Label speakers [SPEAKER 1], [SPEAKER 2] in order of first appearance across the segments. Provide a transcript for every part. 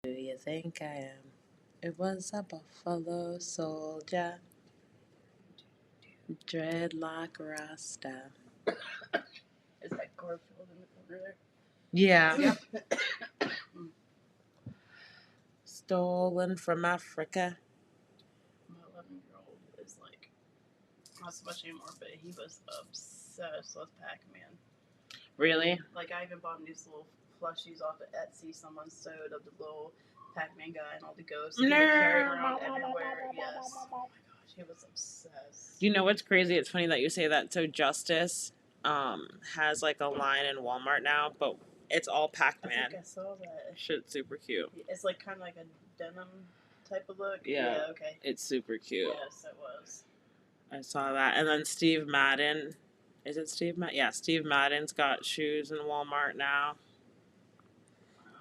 [SPEAKER 1] Do you think I am? It was a buffalo soldier, dreadlock rasta.
[SPEAKER 2] Is that Garfield in the corner there?
[SPEAKER 1] Yeah.
[SPEAKER 2] Yep.
[SPEAKER 1] Stolen from Africa.
[SPEAKER 2] My 11-year-old is like, not so much anymore, but he was obsessed with Pac-Man.
[SPEAKER 1] Really?
[SPEAKER 2] Like, I even bought him these little plushies off of Etsy. Someone sewed of the little Pac-Man guy and all the ghosts. He would carry him around everywhere. Yes. Oh my gosh, he was obsessed.
[SPEAKER 1] You know what's crazy? It's funny that you say that. So Justice has like a line in Walmart now, but it's all Pac-Man.
[SPEAKER 2] I think I saw that.
[SPEAKER 1] Shit's super cute.
[SPEAKER 2] It's like kind of like a denim type of look.
[SPEAKER 1] Yeah.
[SPEAKER 2] Okay.
[SPEAKER 1] It's super cute.
[SPEAKER 2] Yes, it was.
[SPEAKER 1] I saw that. And then Steve Madden. Is it Steve Madden? Yeah, Steve Madden's got shoes in Walmart now.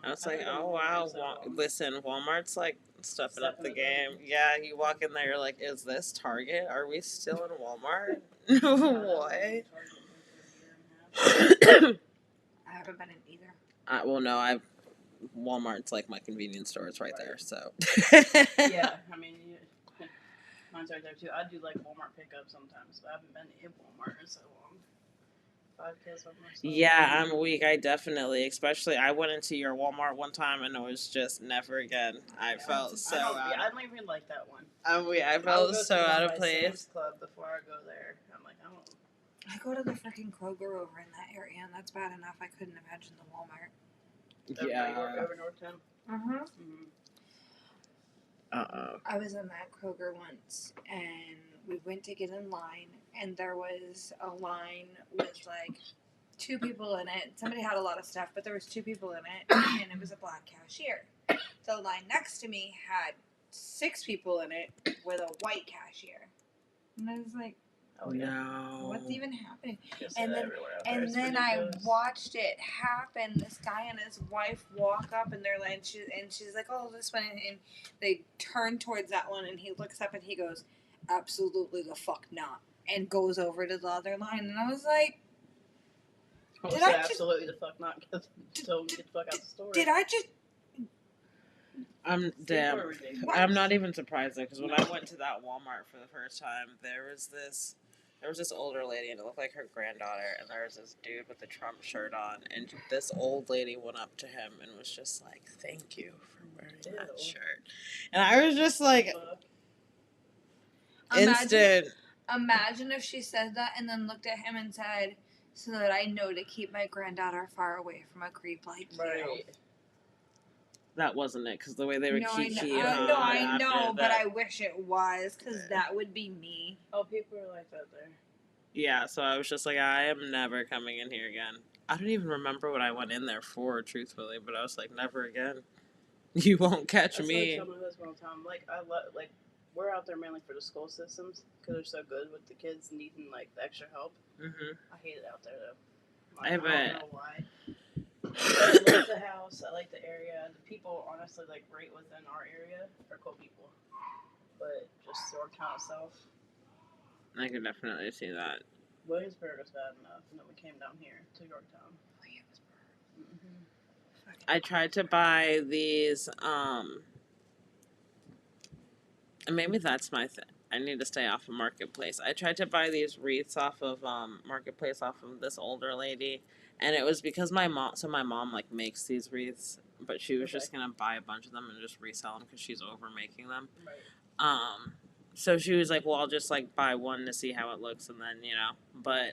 [SPEAKER 1] I was like, oh wow. Listen, Walmart's like stepping up the game. Yeah, you walk in there, you're like, is this Target? Are we still in Walmart? What?
[SPEAKER 3] I haven't been in either.
[SPEAKER 1] Well, no, Walmart's like my convenience store. It's right there, so.
[SPEAKER 2] Yeah, I mean, mine's right there too. I do like Walmart pickup sometimes, but I haven't been in Walmart in so long. 5 kids by myself.
[SPEAKER 1] Yeah, I'm weak. I definitely, especially, I went into your Walmart one time and it was just never again. I felt so out.
[SPEAKER 2] I don't even like that one.
[SPEAKER 1] I'm weak. I felt so out of place.
[SPEAKER 2] Sam's Club before I go there. I'm like, I don't.
[SPEAKER 3] I go to the freaking Kroger over in that area, and that's bad enough. I couldn't imagine the Walmart.
[SPEAKER 1] Yeah.
[SPEAKER 2] Over Northtown.
[SPEAKER 3] I was in that Kroger once, and we went to get in line, and there was a line with like 2 people in it. Somebody had a lot of stuff, but there was 2 people in it, and it was a black cashier. The line next to me had 6 people in it with a white cashier, and I was like,
[SPEAKER 1] oh no,
[SPEAKER 3] what's even happening? And then I watched it happen. This guy and his wife walk up, and they're like, she's like, oh, this one, and they turn towards that one, and he looks up and he goes, absolutely the fuck not, and goes over to the other line, and I was like,
[SPEAKER 2] did I just absolutely the fuck not? Told him to get the fuck out of the store.
[SPEAKER 3] Did I just?
[SPEAKER 1] I'm damn. I'm not even surprised though, because when I went to that Walmart for the first time, there was this older lady, and it looked like her granddaughter, and there was this dude with a Trump shirt on, and this old lady went up to him and was just like, "Thank you for wearing that shirt," and I was just like, instant.
[SPEAKER 3] Imagine if she said that and then looked at him and said, "So that I know to keep my granddaughter far away from a creep like you."
[SPEAKER 1] That wasn't it, because the way they were kiki.
[SPEAKER 3] I know, but I wish it was, because that would be me.
[SPEAKER 2] Oh, people are like that there.
[SPEAKER 1] Yeah, so I was just like, I am never coming in here again. I don't even remember what I went in there for, truthfully, but I was like, never again. You won't catch me.
[SPEAKER 2] That's what I tell my husband all the time. Like, we're out there mainly for the school systems, because they're so good with the kids needing, like, the extra help.
[SPEAKER 1] Mm-hmm.
[SPEAKER 2] I hate it out there, though.
[SPEAKER 1] I
[SPEAKER 2] don't know why. I love the house. I like the area. The people, honestly, like right within our area, are cool people. But just Yorktown itself.
[SPEAKER 1] I can definitely see that.
[SPEAKER 2] Williamsburg was bad enough, and then we came down here to Yorktown.
[SPEAKER 3] Williamsburg.
[SPEAKER 2] Mm-hmm.
[SPEAKER 1] I tried to buy these, and maybe that's my thing. I need to stay off of Marketplace. I tried to buy these wreaths off of Marketplace off of this older lady, and it was because my mom like makes these wreaths, but she was just gonna buy a bunch of them and just resell them because she's over making them.
[SPEAKER 2] Right.
[SPEAKER 1] So she was like, well, I'll just like buy one to see how it looks, and then But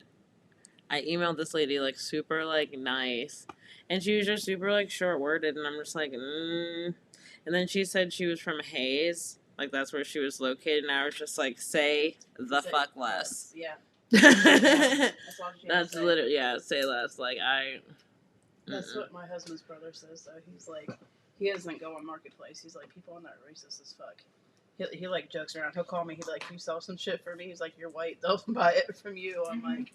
[SPEAKER 1] I emailed this lady like super like nice, and she was just super like short worded, and I'm just like, And then she said she was from Hayes. Like, that's where she was located, and I was just like, say fuck less.
[SPEAKER 2] Yeah.
[SPEAKER 1] That's literally, say less. Like,
[SPEAKER 2] That's what my husband's brother says, though. He's like, he doesn't go on Marketplace. He's like, people on that racist as fuck. He like, jokes around. He'll call me. He'll be like, you sell some shit for me? He's like, you're white. They'll buy it from you. I'm like...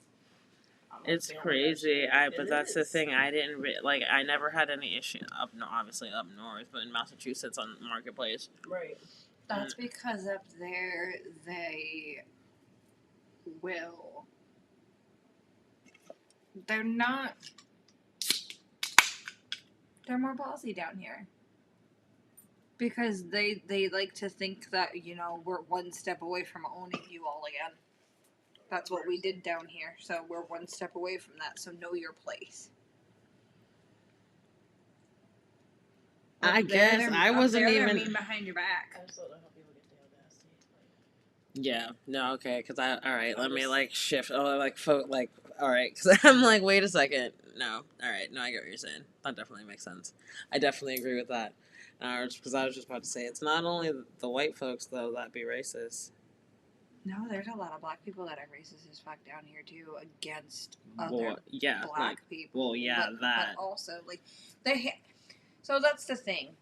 [SPEAKER 1] It's crazy. But that's the thing. I didn't I never had any issue obviously up north, but in Massachusetts on Marketplace.
[SPEAKER 2] Right.
[SPEAKER 3] That's because up there they will. They're not. They're more ballsy down here. Because they like to think that, you know, we're one step away from owning you all again. That's what we did down here. So we're one step away from that. So know your place.
[SPEAKER 1] I guess I wasn't even
[SPEAKER 3] mean behind your back.
[SPEAKER 2] I just don't know how people get the audacity.
[SPEAKER 1] Yeah, no, okay, because all right, let me, like, shift, all right, because I'm like, wait a second, no, all right, no, I get what you're saying, that definitely makes sense, I definitely agree with that, because I was just about to say, it's not only the white folks, though, that be racist.
[SPEAKER 3] No, there's a lot of black people that are racist as fuck down here, too, against
[SPEAKER 1] Well, yeah,
[SPEAKER 3] black
[SPEAKER 1] like,
[SPEAKER 3] people.
[SPEAKER 1] well, yeah, that.
[SPEAKER 3] But also, like, so that's the thing.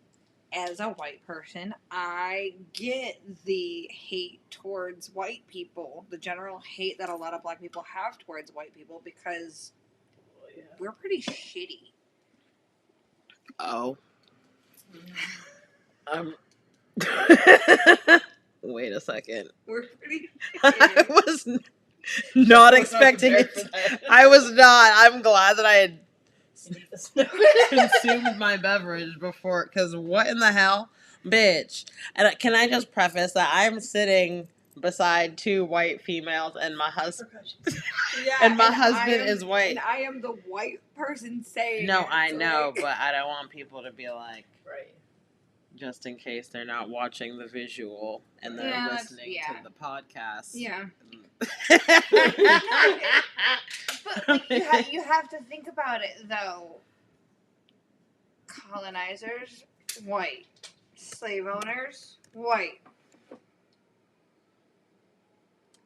[SPEAKER 3] As a white person, I get the hate towards white people, the general hate that a lot of black people have towards white people because we're pretty shitty.
[SPEAKER 1] Oh. Wait a second.
[SPEAKER 3] We're pretty
[SPEAKER 1] I
[SPEAKER 3] shitty.
[SPEAKER 1] was not expecting it. I was not. I'm glad that I had consumed my beverage before, because what in the hell? Bitch. And can I just preface that I'm sitting beside two white females and my husband and my husband is white.
[SPEAKER 3] And I am the white person saying
[SPEAKER 1] No,
[SPEAKER 3] it,
[SPEAKER 1] I
[SPEAKER 3] so
[SPEAKER 1] know,
[SPEAKER 3] like...
[SPEAKER 1] but I don't want people to be like,
[SPEAKER 2] right.
[SPEAKER 1] just in case they're not watching the visual and they're listening to the podcast.
[SPEAKER 3] Yeah. But like, you have to think about it though. Colonizers, white. Slave owners, white.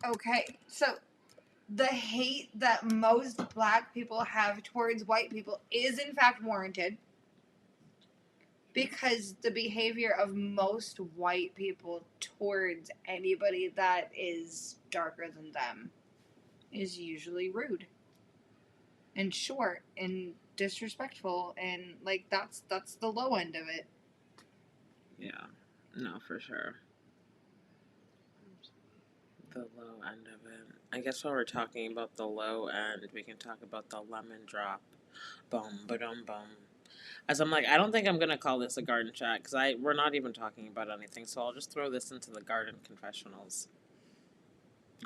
[SPEAKER 3] Okay, so the hate that most black people have towards white people is in fact warranted. Because the behavior of most white people towards anybody that is darker than them is usually rude and short and disrespectful, and like that's the low end of it.
[SPEAKER 1] Yeah, no, for sure. The low end of it. I guess while we're talking about the low end, we can talk about the lemon drop. Boom, ba-dum, bum. As I'm like, I don't think I'm gonna call this a garden chat because we're not even talking about anything. So I'll just throw this into the garden confessionals.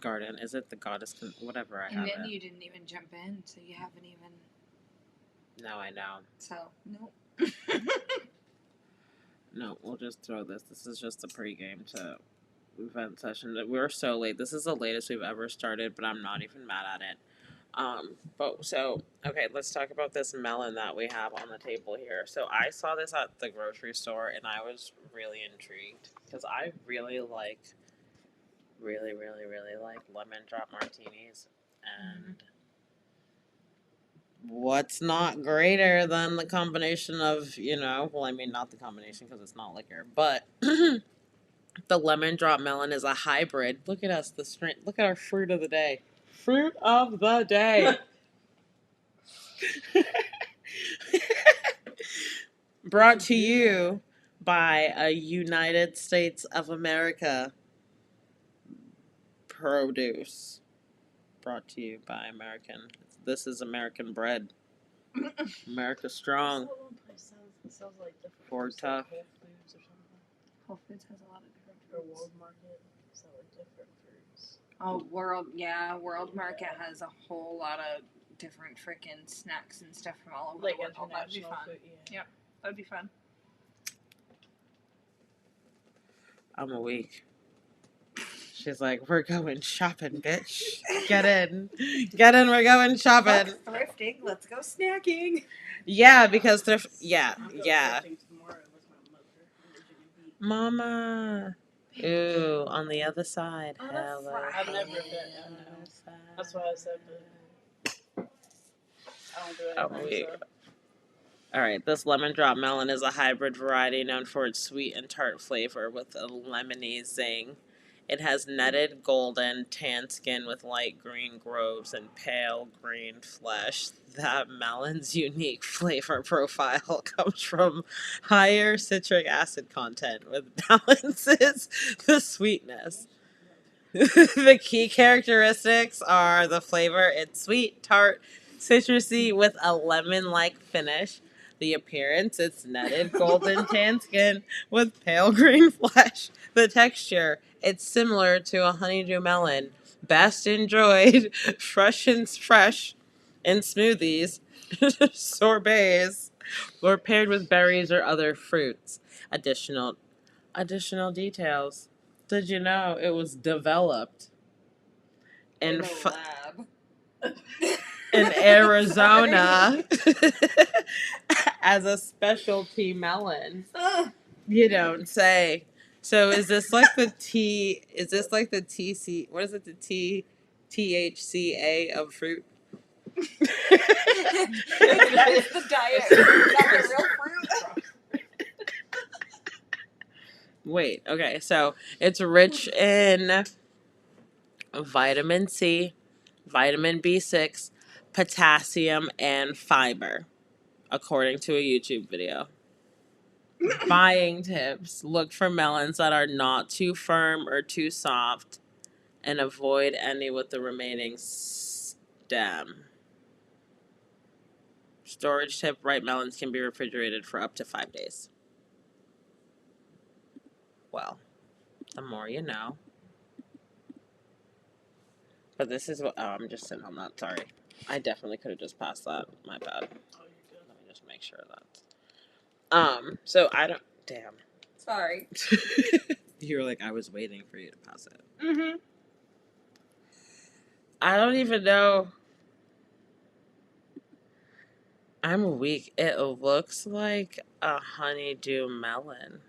[SPEAKER 1] Garden, is it the goddess? Whatever I have.
[SPEAKER 3] And then
[SPEAKER 1] it.
[SPEAKER 3] you didn't even jump in, so you haven't even.
[SPEAKER 1] No, I know.
[SPEAKER 3] So nope.
[SPEAKER 1] No, we'll just throw this. This is just a pregame to event session. We're so late. This is the latest we've ever started, but I'm not even mad at it. Okay, let's talk about this melon that we have on the table here. So I saw this at the grocery store and I was really intrigued because I really like lemon drop martinis, and what's not greater than the combination of, well, I mean, not the combination because it's not liquor, but the lemon drop melon is a hybrid. Look at us, look at our fruit of the day. Fruit of the day. Brought to you by a United States of America produce. Brought to you by American. This is American bread. America strong.
[SPEAKER 2] Sounds like
[SPEAKER 1] Ford tough.
[SPEAKER 2] Whole Foods or something.
[SPEAKER 3] Whole Foods has a lot of different
[SPEAKER 2] Or
[SPEAKER 3] foods.
[SPEAKER 2] World Market. Sounds like different foods.
[SPEAKER 3] Oh, World Market has a whole lot of different freaking snacks and stuff from all over
[SPEAKER 2] Like
[SPEAKER 3] the world. That'd be
[SPEAKER 2] international
[SPEAKER 3] fun.
[SPEAKER 2] food,
[SPEAKER 3] Yeah. That'd be fun.
[SPEAKER 1] I'm awake. She's like, we're going shopping, bitch. Get in. Get in, we're going shopping.
[SPEAKER 3] Fuck thrifting. Let's go snacking.
[SPEAKER 1] Yeah, because yeah.
[SPEAKER 2] I'm going thrifting tomorrow with my mother in Virginia Beach.
[SPEAKER 1] Mama. Ooh, on the other side.
[SPEAKER 3] On a
[SPEAKER 1] Hella.
[SPEAKER 2] I've never been. I know. That's why I said that. I don't do anything. So.
[SPEAKER 1] Alright, this lemon drop melon is a hybrid variety known for its sweet and tart flavor with a lemony zing. It has netted golden tan skin with light green groves and pale green flesh. That melon's unique flavor profile comes from higher citric acid content, which balances the sweetness. The key characteristics are the flavor. It's sweet, tart, citrusy with a lemon-like finish. The appearance, it's netted golden tan skin with pale green flesh. The texture, it's similar to a honeydew melon. Best enjoyed fresh in smoothies, sorbets, or paired with berries or other fruits. Additional details. Did you know it was developed in
[SPEAKER 3] lab.
[SPEAKER 1] in Arizona as a specialty melon? You don't say. So is this like the T? Is this like the TC? What is it? The THCA of fruit?
[SPEAKER 3] It's the diet. Not the real fruit.
[SPEAKER 1] Wait. Okay. So it's rich in vitamin C, vitamin B6, potassium, and fiber, according to a YouTube video. Buying tips: look for melons that are not too firm or too soft, and avoid any with the remaining stem. Storage tip: ripe melons can be refrigerated for up to 5 days. Well, the more you know. But this is what. Oh, I'm just sitting on that. Sorry. I definitely could have just passed that. My bad.
[SPEAKER 2] Oh, you're good.
[SPEAKER 1] Let me just make sure that. So I don't. Damn.
[SPEAKER 3] Sorry.
[SPEAKER 1] You were like, I was waiting for you to pass it.
[SPEAKER 3] Mm-hmm.
[SPEAKER 1] I don't even know. I'm weak. It looks like a honeydew melon.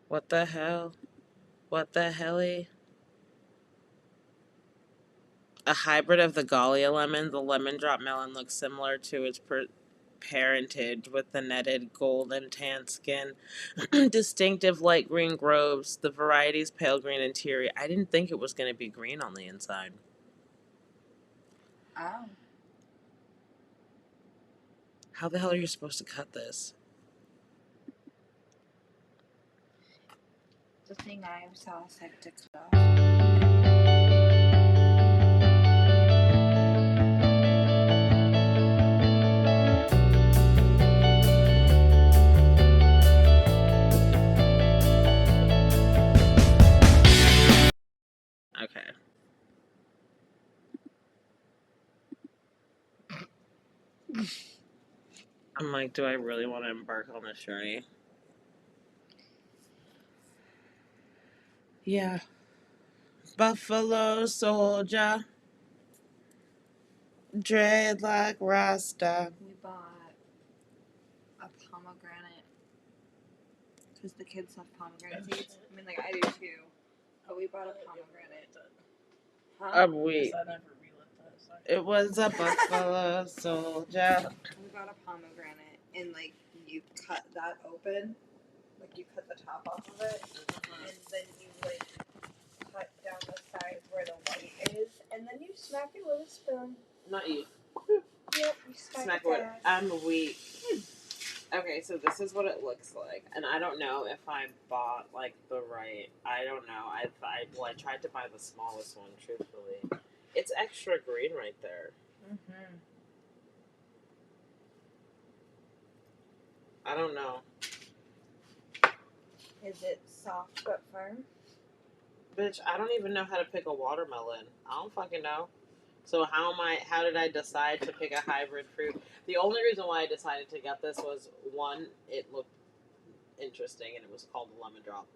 [SPEAKER 1] What the hell? What the helly? A hybrid of the Gallia lemon, the lemon drop melon looks similar to its parentage with the netted golden tan skin, distinctive light green groves, the variety's pale green interior. I didn't think it was going to be green on the inside.
[SPEAKER 3] Oh.
[SPEAKER 1] How the hell are you supposed to cut this?
[SPEAKER 3] The thing I saw said to cut off.
[SPEAKER 1] Okay. I'm like, do I really want to embark on this journey? Yeah. Buffalo soldier, dreadlock Rasta.
[SPEAKER 3] We bought a pomegranate because the kids love pomegranate seeds. I mean, like I do too. But we bought a pomegranate. Huh?
[SPEAKER 1] I'm weak.
[SPEAKER 2] I never relit that. Sorry.
[SPEAKER 1] It was a buffalo soldier.
[SPEAKER 3] We got a pomegranate, and like you cut that open, like you cut the top off of it, and then you like cut down the sides where the white is, and then you smack it with a spoon.
[SPEAKER 1] Not you.
[SPEAKER 3] Yep, you smack it
[SPEAKER 1] What?
[SPEAKER 3] down.
[SPEAKER 1] I'm weak. Okay, so this is what it looks like, and I don't know if I bought like the right. I don't know. I tried to buy the smallest one. Truthfully, it's extra green right there.
[SPEAKER 3] Mm-hmm.
[SPEAKER 1] I don't know.
[SPEAKER 3] Is it soft but firm?
[SPEAKER 1] Bitch, I don't even know how to pick a watermelon. I don't fucking know. So how did I decide to pick a hybrid fruit? The only reason why I decided to get this was, one, it looked interesting and it was called a lemon drop.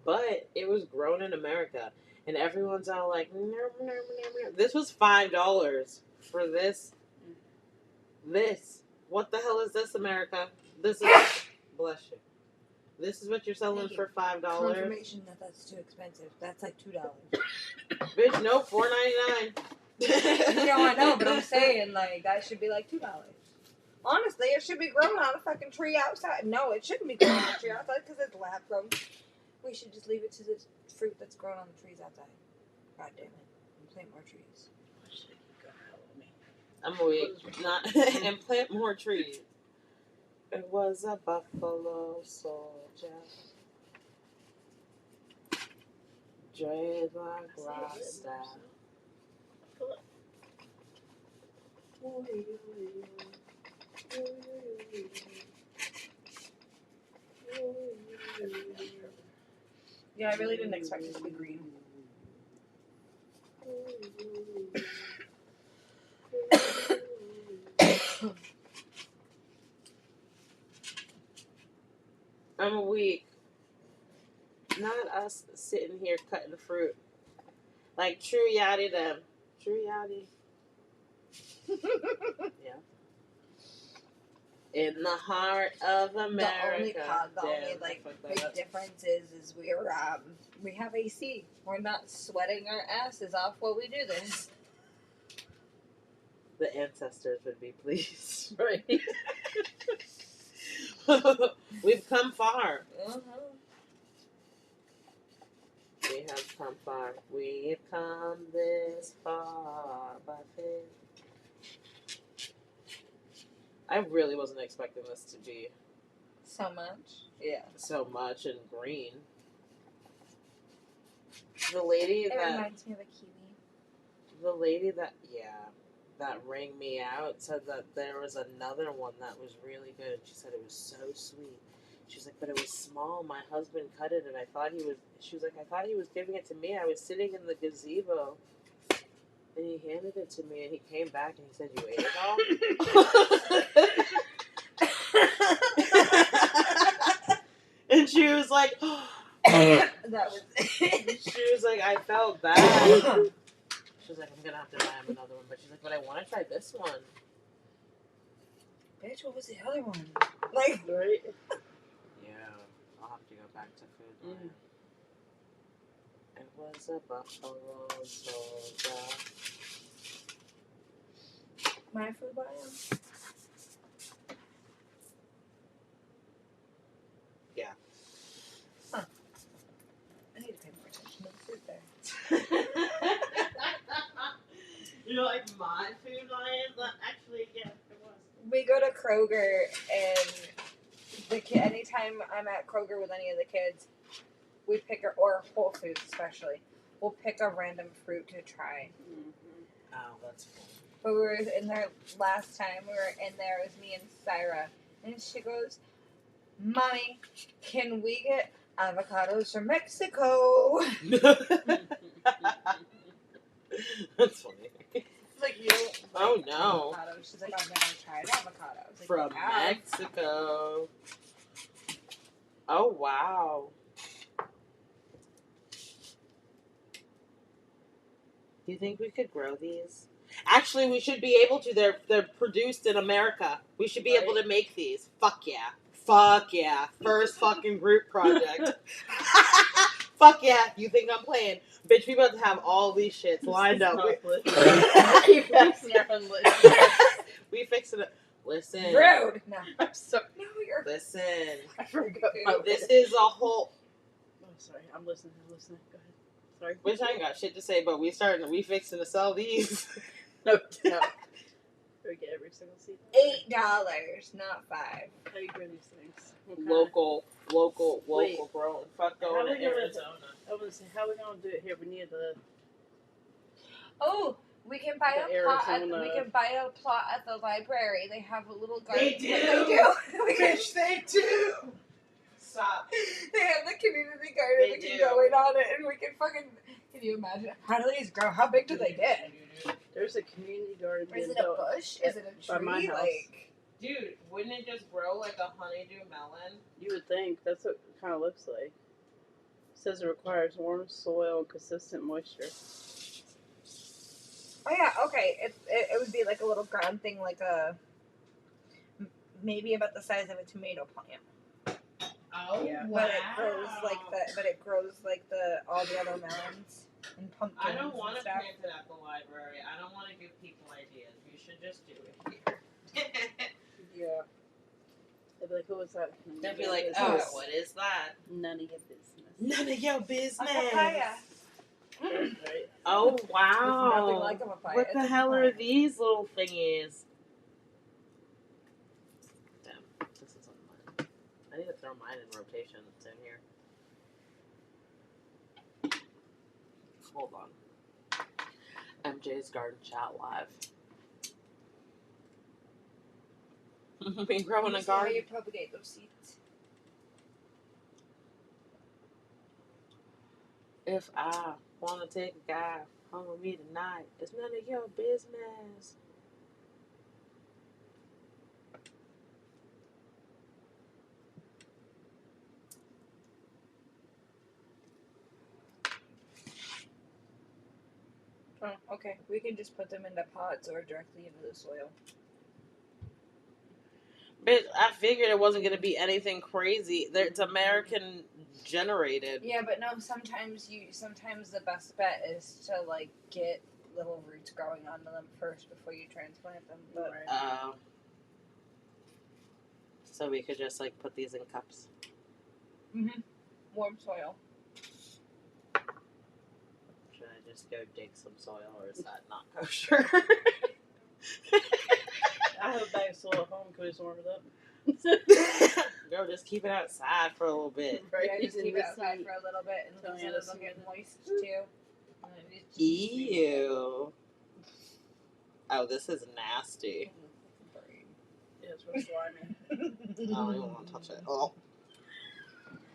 [SPEAKER 1] But it was grown in America. And everyone's all like, this was $5 for this. This. What the hell is this, America? This is, bless you. This is what you're selling for $5.
[SPEAKER 3] Confirmation that that's too expensive. That's like $2.
[SPEAKER 1] Bitch, no, $4.99.
[SPEAKER 3] I know, but I'm saying like that should be like $2. Honestly, it should be grown on a fucking tree outside. No, it shouldn't be grown on a tree outside because it's lab grown. We should just leave it to the fruit that's grown on the trees outside. God damn it, and plant more trees.
[SPEAKER 1] I'm weak. Not and plant more trees. It was a buffalo soldier. Dreadlock Rasta.
[SPEAKER 3] Yeah, I really didn't expect it to be green.
[SPEAKER 1] I'm weak. Not us sitting here cutting fruit. Like true yachty them. True yachty. Yeah. In the heart of America.
[SPEAKER 3] The only like big difference is we have AC. We're not sweating our asses off while we do this.
[SPEAKER 1] The ancestors would be pleased.
[SPEAKER 2] Right.
[SPEAKER 1] We've come far.
[SPEAKER 3] Uh-huh.
[SPEAKER 1] We have come far. We've come this far by faith. I really wasn't expecting this to be
[SPEAKER 3] So much. Yeah.
[SPEAKER 1] so much and green. The lady
[SPEAKER 3] It
[SPEAKER 1] that
[SPEAKER 3] reminds me of a kiwi.
[SPEAKER 1] that rang me out said that there was another one that was really good. She said it was so sweet. She's like, but it was small. My husband cut it, and I thought he was. She was like, I thought he was giving it to me. I was sitting in the gazebo, and he handed it to me, and he came back and he said, "You ate it all." And she was like,
[SPEAKER 3] That was it.
[SPEAKER 1] she was like, I felt bad. She was like, I'm gonna have to buy him another one, but she's like, but I want to try this one.
[SPEAKER 3] Bitch, what was the other one? Like,
[SPEAKER 2] Right.
[SPEAKER 1] Yeah, I'll have to go back to Food Lion. It was a buffalo soldier.
[SPEAKER 3] my food bio.
[SPEAKER 1] Yeah.
[SPEAKER 3] Huh. I need to pay more attention to the food there.
[SPEAKER 1] You're like, my Food Lion? Actually, yeah, it was.
[SPEAKER 3] We go to Kroger, and anytime I'm at Kroger with any of the kids, we pick or Whole Foods especially, we'll pick a random fruit to try.
[SPEAKER 1] Oh, that's cool.
[SPEAKER 3] But we were in there last time. We were in there. It was me and Syra, and she goes, "Mommy, can we get avocados from Mexico?"
[SPEAKER 1] That's funny.
[SPEAKER 3] Like, you don't
[SPEAKER 1] Oh,
[SPEAKER 3] like
[SPEAKER 1] no.
[SPEAKER 3] avocado. She's like, I've never tried avocado. I was like,
[SPEAKER 1] From
[SPEAKER 3] "Yeah."
[SPEAKER 1] Mexico. Oh, wow. Do you think we could grow these? Actually, we should be able to. They're produced in America. We should be able to make these. Fuck yeah. Fuck yeah. First fucking group project. Fuck yeah. You think I'm playing? Bitch, we about to have all these shits lined up.
[SPEAKER 2] Keep fixing our own list.
[SPEAKER 1] We fixing it. Listen.
[SPEAKER 3] Rude. No.
[SPEAKER 2] I'm sorry.
[SPEAKER 3] No, you're.
[SPEAKER 1] Listen.
[SPEAKER 2] I forgot. My
[SPEAKER 1] This is a whole...
[SPEAKER 2] Oh, sorry. I'm listening. Go ahead. Sorry.
[SPEAKER 1] Which I ain't got shit to say, but we fixing to sell these.
[SPEAKER 2] No. We get every single seed.
[SPEAKER 3] $8, not $5.
[SPEAKER 2] How do you grow these things?
[SPEAKER 1] Local
[SPEAKER 2] Wait.
[SPEAKER 1] grown. Fuck
[SPEAKER 2] How
[SPEAKER 1] going
[SPEAKER 2] we
[SPEAKER 1] to
[SPEAKER 2] gonna-
[SPEAKER 1] Arizona.
[SPEAKER 2] I was gonna say, how are we gonna do it here? We need the.
[SPEAKER 3] Oh, we can buy
[SPEAKER 2] The
[SPEAKER 3] a plot.
[SPEAKER 2] Arizona-
[SPEAKER 3] We can buy a plot at the library. They have a little garden.
[SPEAKER 1] They do.
[SPEAKER 3] They do.
[SPEAKER 1] Bitch, they do. Stop.
[SPEAKER 3] They have the community garden.
[SPEAKER 1] They
[SPEAKER 3] We can
[SPEAKER 1] do.
[SPEAKER 3] go in on it, and we can fucking. Can you imagine? How do these grow? How big do they get?
[SPEAKER 2] There's a community garden.
[SPEAKER 3] Is it
[SPEAKER 2] being
[SPEAKER 3] a
[SPEAKER 2] built
[SPEAKER 3] bush? Is it a
[SPEAKER 2] by my
[SPEAKER 3] tree?
[SPEAKER 2] house.
[SPEAKER 3] Like.
[SPEAKER 1] Dude, wouldn't it just grow like a honeydew melon?
[SPEAKER 2] You would think that's what it kind of looks like. It says it requires warm soil and consistent moisture.
[SPEAKER 3] Oh yeah, okay. It would be like a little ground thing, like a maybe about the size of a tomato plant.
[SPEAKER 1] Oh,
[SPEAKER 2] Yeah.
[SPEAKER 3] But it grows like the. But it grows like all the other melons and pumpkins.
[SPEAKER 1] I don't want to
[SPEAKER 3] and stuff.
[SPEAKER 1] plant it at the library. I don't want to give people ideas. You should just do it here.
[SPEAKER 2] Yeah. They'd be like, "Who was that?"
[SPEAKER 1] They'd be like,
[SPEAKER 2] "Oh,
[SPEAKER 1] oh, what is that?
[SPEAKER 2] none of your business."
[SPEAKER 1] None of your business.
[SPEAKER 3] A papaya.
[SPEAKER 2] Right?
[SPEAKER 1] Oh,
[SPEAKER 3] It's nothing
[SPEAKER 1] wow.
[SPEAKER 3] like a papaya.
[SPEAKER 1] What
[SPEAKER 3] It's
[SPEAKER 1] the
[SPEAKER 3] a
[SPEAKER 1] hell are
[SPEAKER 3] plant.
[SPEAKER 1] these little thingies? Damn, this is on mine. I need to throw mine in rotation. It's in here. Hold on. MJ's Garden Chat Live. We growing a
[SPEAKER 3] See how
[SPEAKER 1] garden.
[SPEAKER 3] you propagate those seeds.
[SPEAKER 1] If I want to take a guy home with me tonight, it's none of your business.
[SPEAKER 3] Oh, okay. We can just put them into pots or directly into the soil.
[SPEAKER 1] But I figured it wasn't going to be anything crazy. It's American generated.
[SPEAKER 3] Yeah, but no. Sometimes the best bet is to like get little roots growing onto them first before you transplant them. But
[SPEAKER 1] so we could just like put these in cups.
[SPEAKER 3] Warm soil.
[SPEAKER 1] Should I just go dig some soil, or is that not kosher?
[SPEAKER 2] I have a bag of soil at home. Can we just warm it up?
[SPEAKER 1] Girl, just keep it outside for a little bit.
[SPEAKER 2] Right.
[SPEAKER 3] Yeah, just keep it outside for a little bit, and so it'll get moist too.
[SPEAKER 1] Ew. Oh, this is nasty.
[SPEAKER 2] Yeah, it's real slimy.
[SPEAKER 1] I don't even want to touch it. Oh.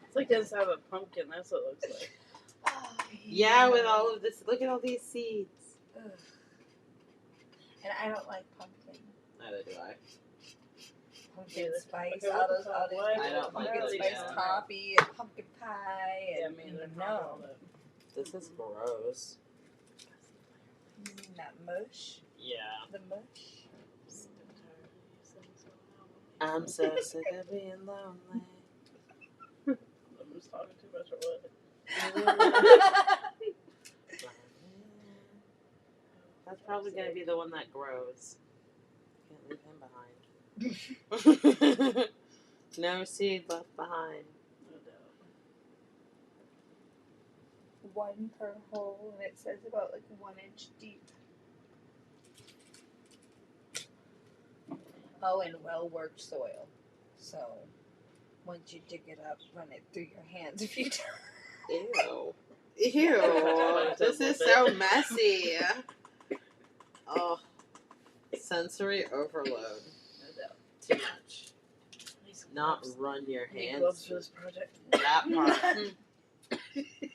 [SPEAKER 2] It's like the inside of a pumpkin. That's what it looks like.
[SPEAKER 1] Yeah, with all of this. Look at all these seeds.
[SPEAKER 3] Ugh. And I don't like pumpkin.
[SPEAKER 1] Neither do I.
[SPEAKER 3] Pumpkin spice,
[SPEAKER 2] okay,
[SPEAKER 3] all those
[SPEAKER 1] I don't like
[SPEAKER 3] pumpkin
[SPEAKER 1] those,
[SPEAKER 3] spice
[SPEAKER 1] yeah.
[SPEAKER 3] coffee and pumpkin pie.
[SPEAKER 2] Yeah,
[SPEAKER 3] And
[SPEAKER 2] me either.
[SPEAKER 3] no,
[SPEAKER 1] This is gross.
[SPEAKER 3] that mush.
[SPEAKER 1] Yeah.
[SPEAKER 3] The mush.
[SPEAKER 1] I'm so sick of being lonely.
[SPEAKER 2] I'm just talking too much or what?
[SPEAKER 1] That's probably going to be the one that grows. Can't leave him behind. No seed left behind.
[SPEAKER 2] No doubt.
[SPEAKER 3] One per hole, and it says about like 1 inch deep. Oh, and well worked soil. So once you dig it up, run it through your hands a few times.
[SPEAKER 1] Ew. Ew. This is so messy. Oh. Sensory overload.
[SPEAKER 2] No doubt.
[SPEAKER 1] Too much. Not run your
[SPEAKER 2] Any
[SPEAKER 1] hands
[SPEAKER 2] gloves for
[SPEAKER 1] through
[SPEAKER 2] this project?
[SPEAKER 1] that part.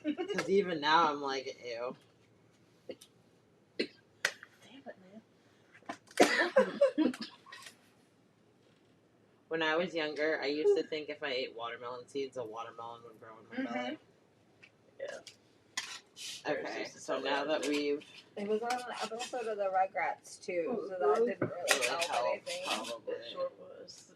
[SPEAKER 1] Because even now I'm like, ew.
[SPEAKER 2] Damn it, man.
[SPEAKER 1] When I was younger, I used to think if I ate watermelon seeds, a watermelon would grow in my belly.
[SPEAKER 2] Yeah.
[SPEAKER 1] Okay, so now that we've
[SPEAKER 3] It was on an episode of the Rugrats too, so that didn't really help anything.
[SPEAKER 1] probably.
[SPEAKER 2] It sure was.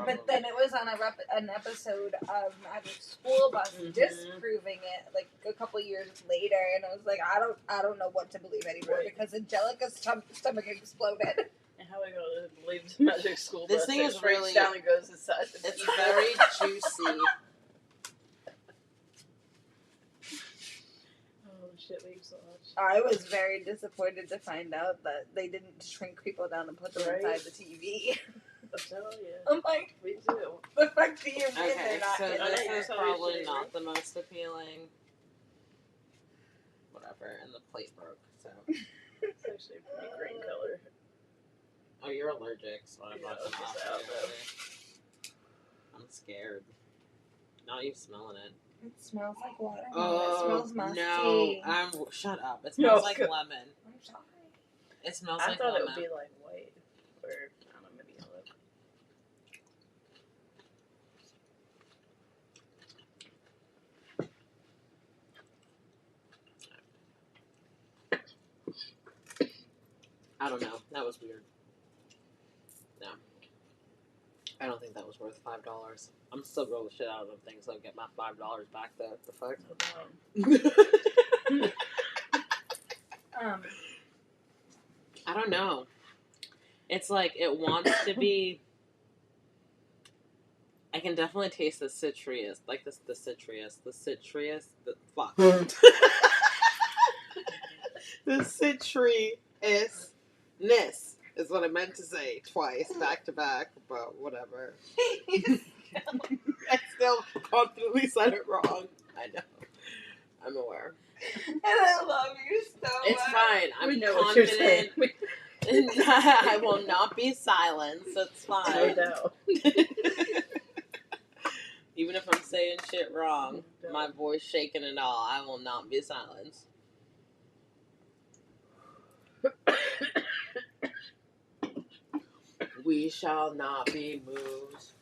[SPEAKER 3] But then it was on an episode of Magic School Bus disproving it like a couple years later, and I was like, I don't know what to believe anymore because Angelica's stomach exploded.
[SPEAKER 2] And how are we going to believe the Magic School
[SPEAKER 1] This
[SPEAKER 2] Bus
[SPEAKER 1] thing
[SPEAKER 2] that
[SPEAKER 1] is
[SPEAKER 2] breaks
[SPEAKER 1] really-
[SPEAKER 2] down and goes inside the
[SPEAKER 1] It's
[SPEAKER 2] TV?
[SPEAKER 1] very juicy.
[SPEAKER 2] Oh, shit, we so much.
[SPEAKER 3] I was very disappointed to find out that they didn't shrink people down and put them
[SPEAKER 2] Right.
[SPEAKER 3] inside the TV.
[SPEAKER 2] I tell you.
[SPEAKER 3] I'm like,
[SPEAKER 2] Me too.
[SPEAKER 3] the fuck do you mean
[SPEAKER 1] Okay,
[SPEAKER 3] they're not
[SPEAKER 1] so
[SPEAKER 3] in
[SPEAKER 1] this
[SPEAKER 3] there?
[SPEAKER 1] is probably not the most appealing. Whatever, and the plate broke, so.
[SPEAKER 2] It's actually a pretty green color.
[SPEAKER 1] Oh, you're allergic, so I'm
[SPEAKER 2] Yeah,
[SPEAKER 1] not
[SPEAKER 2] it's
[SPEAKER 1] gonna
[SPEAKER 2] just
[SPEAKER 1] offer
[SPEAKER 2] out
[SPEAKER 1] you
[SPEAKER 2] there.
[SPEAKER 1] any. I'm scared. Not you smelling it.
[SPEAKER 3] It smells like watermelon.
[SPEAKER 1] Oh,
[SPEAKER 3] it smells musty.
[SPEAKER 1] no. Shut up. It smells
[SPEAKER 2] No.
[SPEAKER 1] like lemon.
[SPEAKER 3] I'm sorry.
[SPEAKER 1] It smells
[SPEAKER 2] I
[SPEAKER 1] like
[SPEAKER 2] thought
[SPEAKER 1] lemon.
[SPEAKER 2] it would be like white. Or, I don't know, maybe yellow.
[SPEAKER 1] I don't know. That was weird. No. I don't think that was worth $5. I'm still going the shit out of them things so I get my $5 back though. The fuck? I don't know. It's like it wants to be. I can definitely taste the citrus, like the citrus, the fuck. The citrusness is what I meant to say twice, back to back, but whatever. I still confidently said it wrong. I know. I'm aware.
[SPEAKER 3] And I love you so much.
[SPEAKER 1] It's fine. I'm
[SPEAKER 2] We know what you're saying.
[SPEAKER 1] confident. I will not be silenced. It's
[SPEAKER 2] No
[SPEAKER 1] fine.
[SPEAKER 2] doubt.
[SPEAKER 1] Even if I'm saying shit wrong,
[SPEAKER 2] Don't
[SPEAKER 1] my voice shaking and all, I will not be silenced. We shall not be moved.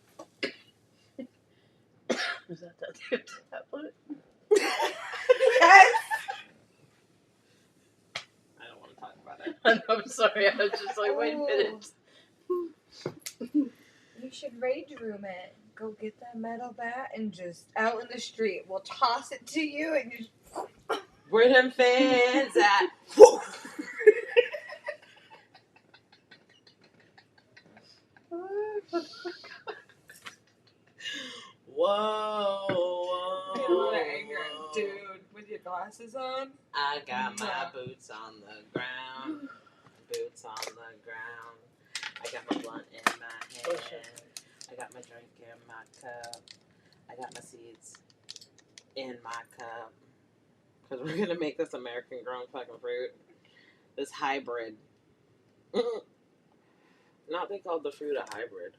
[SPEAKER 2] Is that new tablet?
[SPEAKER 3] Yes.
[SPEAKER 1] I don't want to talk about it.
[SPEAKER 2] I'm sorry. I was just like, wait a minute.
[SPEAKER 3] You should rage room it. Go get that metal bat and just out in the street. We'll toss it to you and just.
[SPEAKER 1] Where them fans at? Whoa.
[SPEAKER 3] Dude, with your glasses on.
[SPEAKER 1] I got my boots on the ground. Boots on the ground. I got my blunt in my hand. I got my drink in my cup. I got my seeds in my cup. Because we're going to make this American grown fucking fruit. This hybrid. Not they called the fruit a hybrid.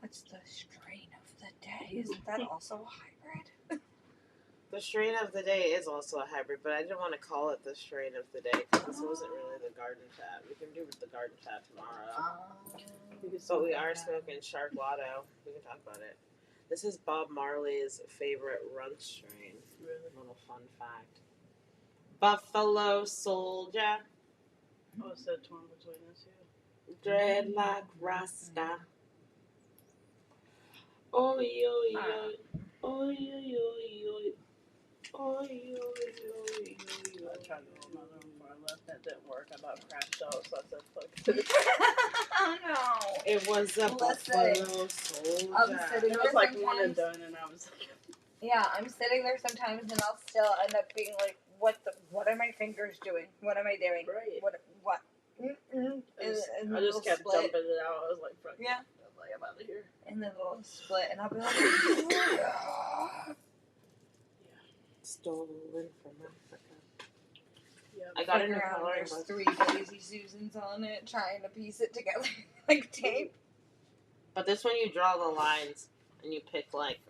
[SPEAKER 3] What's the strain of the day? Isn't that also a hybrid?
[SPEAKER 1] The strain of the day is also a hybrid, but I didn't want to call it the strain of the day because this wasn't really the garden chat. We can do the garden chat tomorrow. So we are smoking Shark Lotto. We can talk about it. This is Bob Marley's favorite run strain.
[SPEAKER 2] Really?
[SPEAKER 1] Little fun fact. Buffalo Soldier.
[SPEAKER 2] Oh, it's that torn between us here.
[SPEAKER 1] Dreadlock Rasta. Oi, oi, oi. Oi, oi, oi, oi. Oi, oi, oi, oi.
[SPEAKER 2] I tried to roll my own before I left. That didn't work. I about crashed out, so I said, fuck it.
[SPEAKER 3] Oh no.
[SPEAKER 1] It was a Buffalo Soldier.
[SPEAKER 3] I'm sitting
[SPEAKER 2] It
[SPEAKER 3] there
[SPEAKER 2] was like
[SPEAKER 3] sometimes.
[SPEAKER 2] one and done, and I was like,
[SPEAKER 3] Yeah, I'm sitting there sometimes and I'll still end up being like, what are my fingers doing? What am I doing?
[SPEAKER 2] right.
[SPEAKER 3] What? Mm-mm.
[SPEAKER 2] I just kept dumping it out. I was like, fuck
[SPEAKER 3] Yeah.
[SPEAKER 2] it. I was like, I'm out of here.
[SPEAKER 3] And then it'll split and I'll be like,
[SPEAKER 1] Stolen from Africa.
[SPEAKER 2] Yep.
[SPEAKER 1] I got a new
[SPEAKER 3] figure out
[SPEAKER 1] coloring
[SPEAKER 3] there's
[SPEAKER 1] book.
[SPEAKER 3] 3 Daisy Susans on it, trying to piece it together like tape.
[SPEAKER 1] But this one you draw the lines and you pick like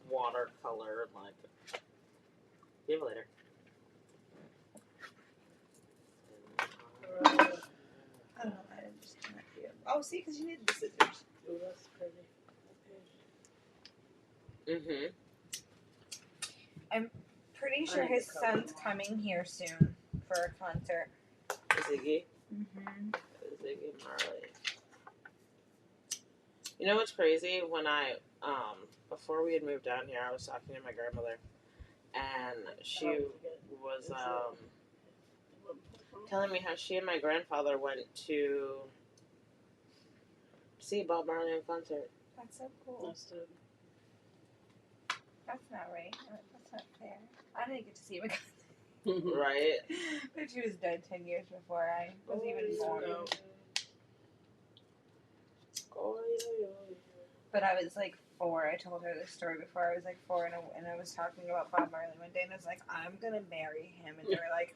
[SPEAKER 1] watercolor, like. See you later.
[SPEAKER 3] I don't know, I just can't feel. Oh, see, because you need the scissors.
[SPEAKER 2] Oh, that's pretty.
[SPEAKER 1] Mm-hmm.
[SPEAKER 3] Pretty
[SPEAKER 2] I
[SPEAKER 3] sure
[SPEAKER 2] need
[SPEAKER 3] his
[SPEAKER 2] to cover
[SPEAKER 3] son's
[SPEAKER 2] them all.
[SPEAKER 3] coming here soon for a concert.
[SPEAKER 1] Ziggy.
[SPEAKER 3] Mm-hmm.
[SPEAKER 1] Ziggy Marley. You know what's crazy? When I, before we had moved down here, I was talking to my grandmother, and she was, telling me how she and my grandfather went to see Bob Marley in concert.
[SPEAKER 3] That's so cool. That's not right. That's not fair. I didn't get to see him again.
[SPEAKER 1] Right?
[SPEAKER 3] But she was dead 10 years before I was even born. But I was like 4. I told her this story before I was like 4, and I was talking about Bob Marley one day, and I was like, I'm gonna marry him, and they were like,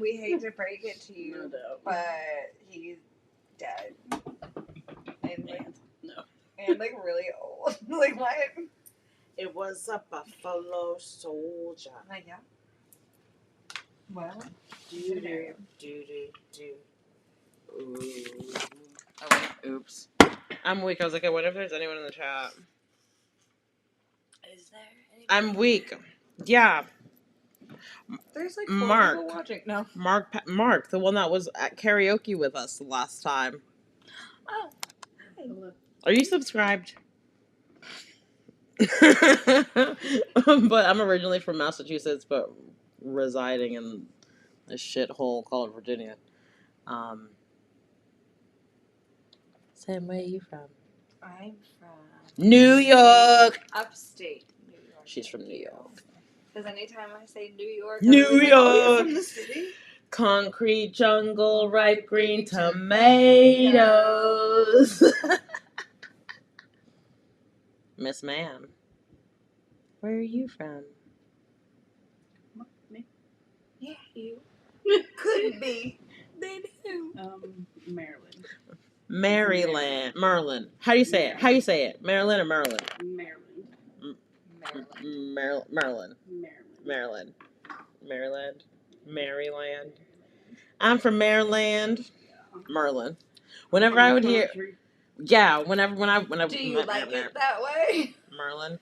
[SPEAKER 3] we hate to break it to you,
[SPEAKER 2] No doubt.
[SPEAKER 3] but he's dead, and like,
[SPEAKER 2] No.
[SPEAKER 3] and like really old. Like what?
[SPEAKER 1] It was a Buffalo Soldier.
[SPEAKER 3] Like yeah. Well,
[SPEAKER 1] Do
[SPEAKER 3] marry
[SPEAKER 1] do
[SPEAKER 3] him.
[SPEAKER 1] do do. Ooh. Oh wait, oops. I'm weak. I was like, I wonder if there's anyone in the chat.
[SPEAKER 3] Is there?
[SPEAKER 1] I'm weak. Yeah.
[SPEAKER 3] There's like 4
[SPEAKER 1] Mark.
[SPEAKER 3] people watching. No.
[SPEAKER 1] Mark, the one that was at karaoke with us the last time.
[SPEAKER 3] Oh. Hi.
[SPEAKER 1] Are you subscribed? But I'm originally from Massachusetts, but residing in a shithole called Virginia. Sam, where are you from?
[SPEAKER 3] I'm from
[SPEAKER 1] New York.
[SPEAKER 3] upstate New York.
[SPEAKER 1] She's from New York.
[SPEAKER 3] Because anytime I say New York,
[SPEAKER 1] New
[SPEAKER 3] everybody's like, oh, you're
[SPEAKER 1] York.
[SPEAKER 3] from the city?
[SPEAKER 1] Concrete jungle, ripe green tomatoes. Miss Ma'am, where are you from?
[SPEAKER 2] Me?
[SPEAKER 3] Yeah, you. Could be. They do.
[SPEAKER 2] Maryland.
[SPEAKER 1] Maryland. Merlin. How do you say it? How you say it? Maryland or Merlin?
[SPEAKER 2] Maryland.
[SPEAKER 1] Merlin.
[SPEAKER 2] Maryland.
[SPEAKER 1] Maryland. Maryland. I'm from Maryland. Merlin. Whenever I would hear, yeah. Whenever.
[SPEAKER 3] Do you like it that way?
[SPEAKER 1] Merlin.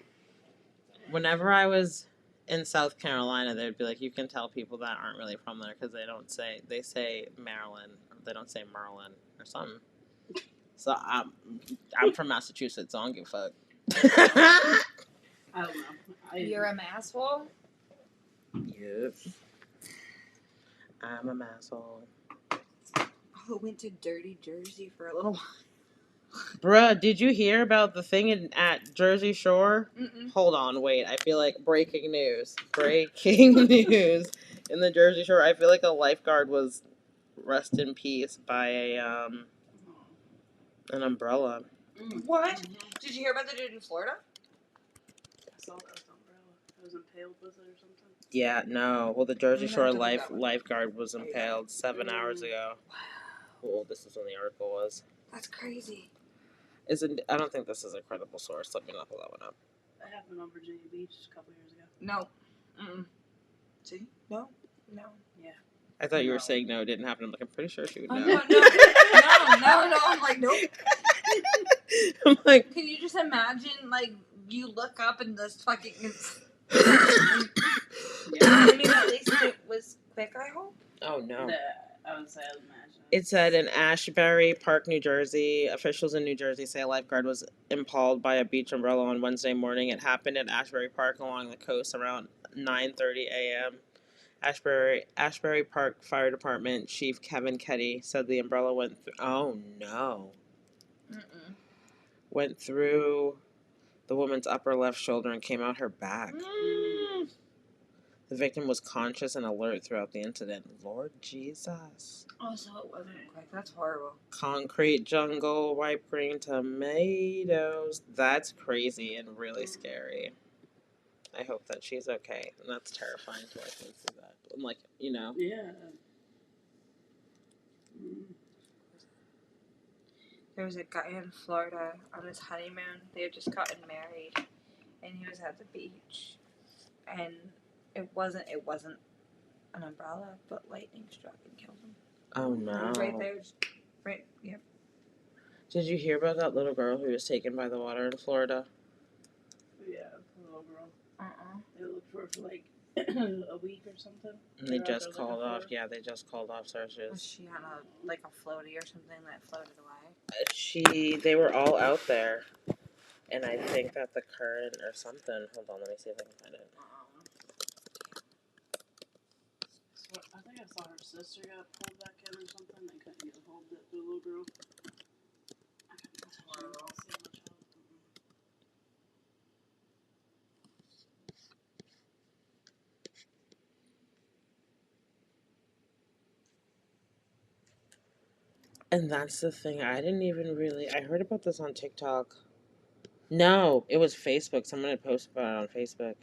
[SPEAKER 1] Whenever I was in South Carolina, they'd be like, you can tell people that aren't really from there because they say Maryland, or they don't say Merlin or something. So I'm from Massachusetts, so I don't give a fuck.
[SPEAKER 2] I don't know.
[SPEAKER 3] You're a asshole?
[SPEAKER 1] Yep. I'm a asshole.
[SPEAKER 3] Oh, went to Dirty Jersey for a little while.
[SPEAKER 1] Bruh, did you hear about the thing at Jersey Shore?
[SPEAKER 3] Mm-mm.
[SPEAKER 1] Hold on, wait. I feel like breaking news. Breaking news. In the Jersey Shore, I feel like a lifeguard was rest in peace by an umbrella.
[SPEAKER 3] What? Did you hear about the dude in Florida?
[SPEAKER 2] I saw that umbrella. I was impaled with it or something.
[SPEAKER 1] Yeah, no. Well, the Jersey Shore
[SPEAKER 3] have to look that one.
[SPEAKER 1] lifeguard was impaled 7 hours ago.
[SPEAKER 3] Wow.
[SPEAKER 1] Well, this is when the article was.
[SPEAKER 3] That's crazy.
[SPEAKER 1] I don't think this is a credible source. Let me not pull that one up.
[SPEAKER 2] That happened on Virginia Beach a couple years ago.
[SPEAKER 3] No. Mm-mm. See? No.
[SPEAKER 2] Yeah.
[SPEAKER 1] I thought you were saying no, it didn't happen. I'm like, I'm pretty sure she would know.
[SPEAKER 3] No. I'm like, nope.
[SPEAKER 1] I'm like,
[SPEAKER 3] can you just imagine, like, you look up and this fucking...
[SPEAKER 2] Yeah.
[SPEAKER 3] I mean, at least it was quick, I hope.
[SPEAKER 1] oh no.
[SPEAKER 2] I would say I would imagine.
[SPEAKER 1] It said in Ashbury Park, New Jersey, officials in New Jersey say a lifeguard was impaled by a beach umbrella on Wednesday morning. It happened at Ashbury Park along the coast around 9:30 a.m. Ashbury Park Fire Department Chief Kevin Ketty said the umbrella went through. Oh no.
[SPEAKER 3] Mm-mm.
[SPEAKER 1] Went through the woman's upper left shoulder and came out her back.
[SPEAKER 3] Mm.
[SPEAKER 1] The victim was conscious and alert throughout the incident. Lord Jesus.
[SPEAKER 3] Oh, so it wasn't quick. That's horrible.
[SPEAKER 1] Concrete jungle, ripe green tomatoes. That's crazy and really scary. I hope that she's okay. And that's terrifying to watch me see that. I'm like, you know.
[SPEAKER 2] Yeah.
[SPEAKER 3] There was a guy in Florida on his honeymoon. They had just gotten married, and he was at the beach, and it wasn't an umbrella, but lightning struck and killed him.
[SPEAKER 1] Oh no.
[SPEAKER 3] Right there, right. Yep.
[SPEAKER 1] Did you hear about that little girl who was taken by the water in Florida?
[SPEAKER 2] Yeah, the little girl. They looked for her for like a week or something.
[SPEAKER 1] And they just called off. Yeah, they just called off searches.
[SPEAKER 3] Was she on a floaty or something that floated away?
[SPEAKER 1] They were all out there, and I think that the current or something. Hold on, let me see if I can find it.
[SPEAKER 2] So I think I saw her sister got pulled back in or something. They couldn't get a hold of the little girl.
[SPEAKER 3] That's horrible.
[SPEAKER 1] And that's the thing. I didn't even really. I heard about this on TikTok. No, it was Facebook. Someone had posted about it on Facebook.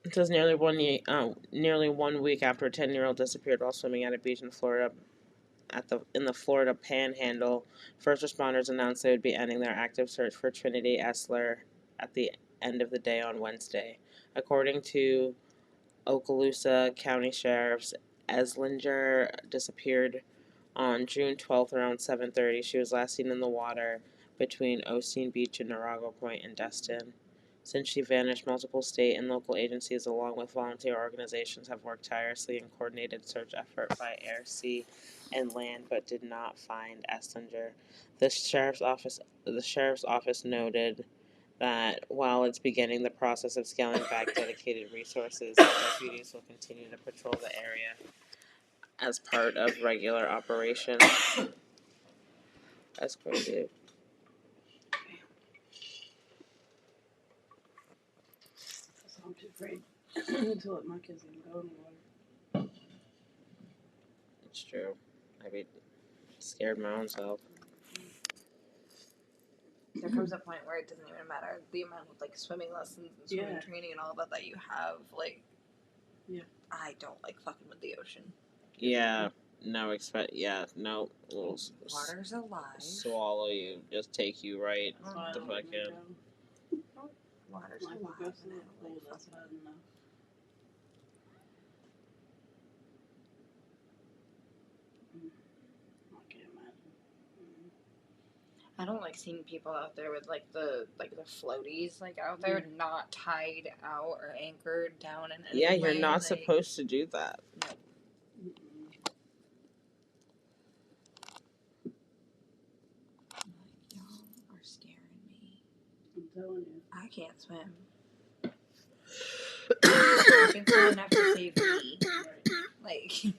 [SPEAKER 1] It says nearly 1 week after a 10-year-old disappeared while swimming at a beach in Florida. In the Florida Panhandle, first responders announced they would be ending their active search for Trinity Essler at the end of the day on Wednesday. According to Okaloosa County Sheriff's, Eslinger disappeared on June 12th around 7:30. She was last seen in the water between Osteen Beach and Narago Point in Destin. Since she vanished, multiple state and local agencies, along with volunteer organizations, have worked tirelessly in coordinated search effort by air, sea, and land, but did not find Eslinger. The sheriff's office noted that while it's beginning the process of scaling back dedicated resources, deputies will continue to patrol the area as part of regular operations. That's crazy.
[SPEAKER 2] I'm too afraid to let my kids even go in the water.
[SPEAKER 1] It's true. I'd be scared my own self.
[SPEAKER 3] there comes a point where it doesn't even matter the amount of like swimming lessons and swimming training and all that you have. Like, I don't like fucking with the ocean.
[SPEAKER 1] Yeah. No, no.
[SPEAKER 3] Water's alive.
[SPEAKER 1] Swallow you. Just take you right the fucking.
[SPEAKER 3] Water's alive. I don't like seeing people out there with like the floaties like out there not tied out or anchored down in any way.
[SPEAKER 1] You're not supposed to do that.
[SPEAKER 3] No. Y'all are scaring me.
[SPEAKER 2] I'm telling you.
[SPEAKER 3] I can't swim. I can swim enough to save me. Like,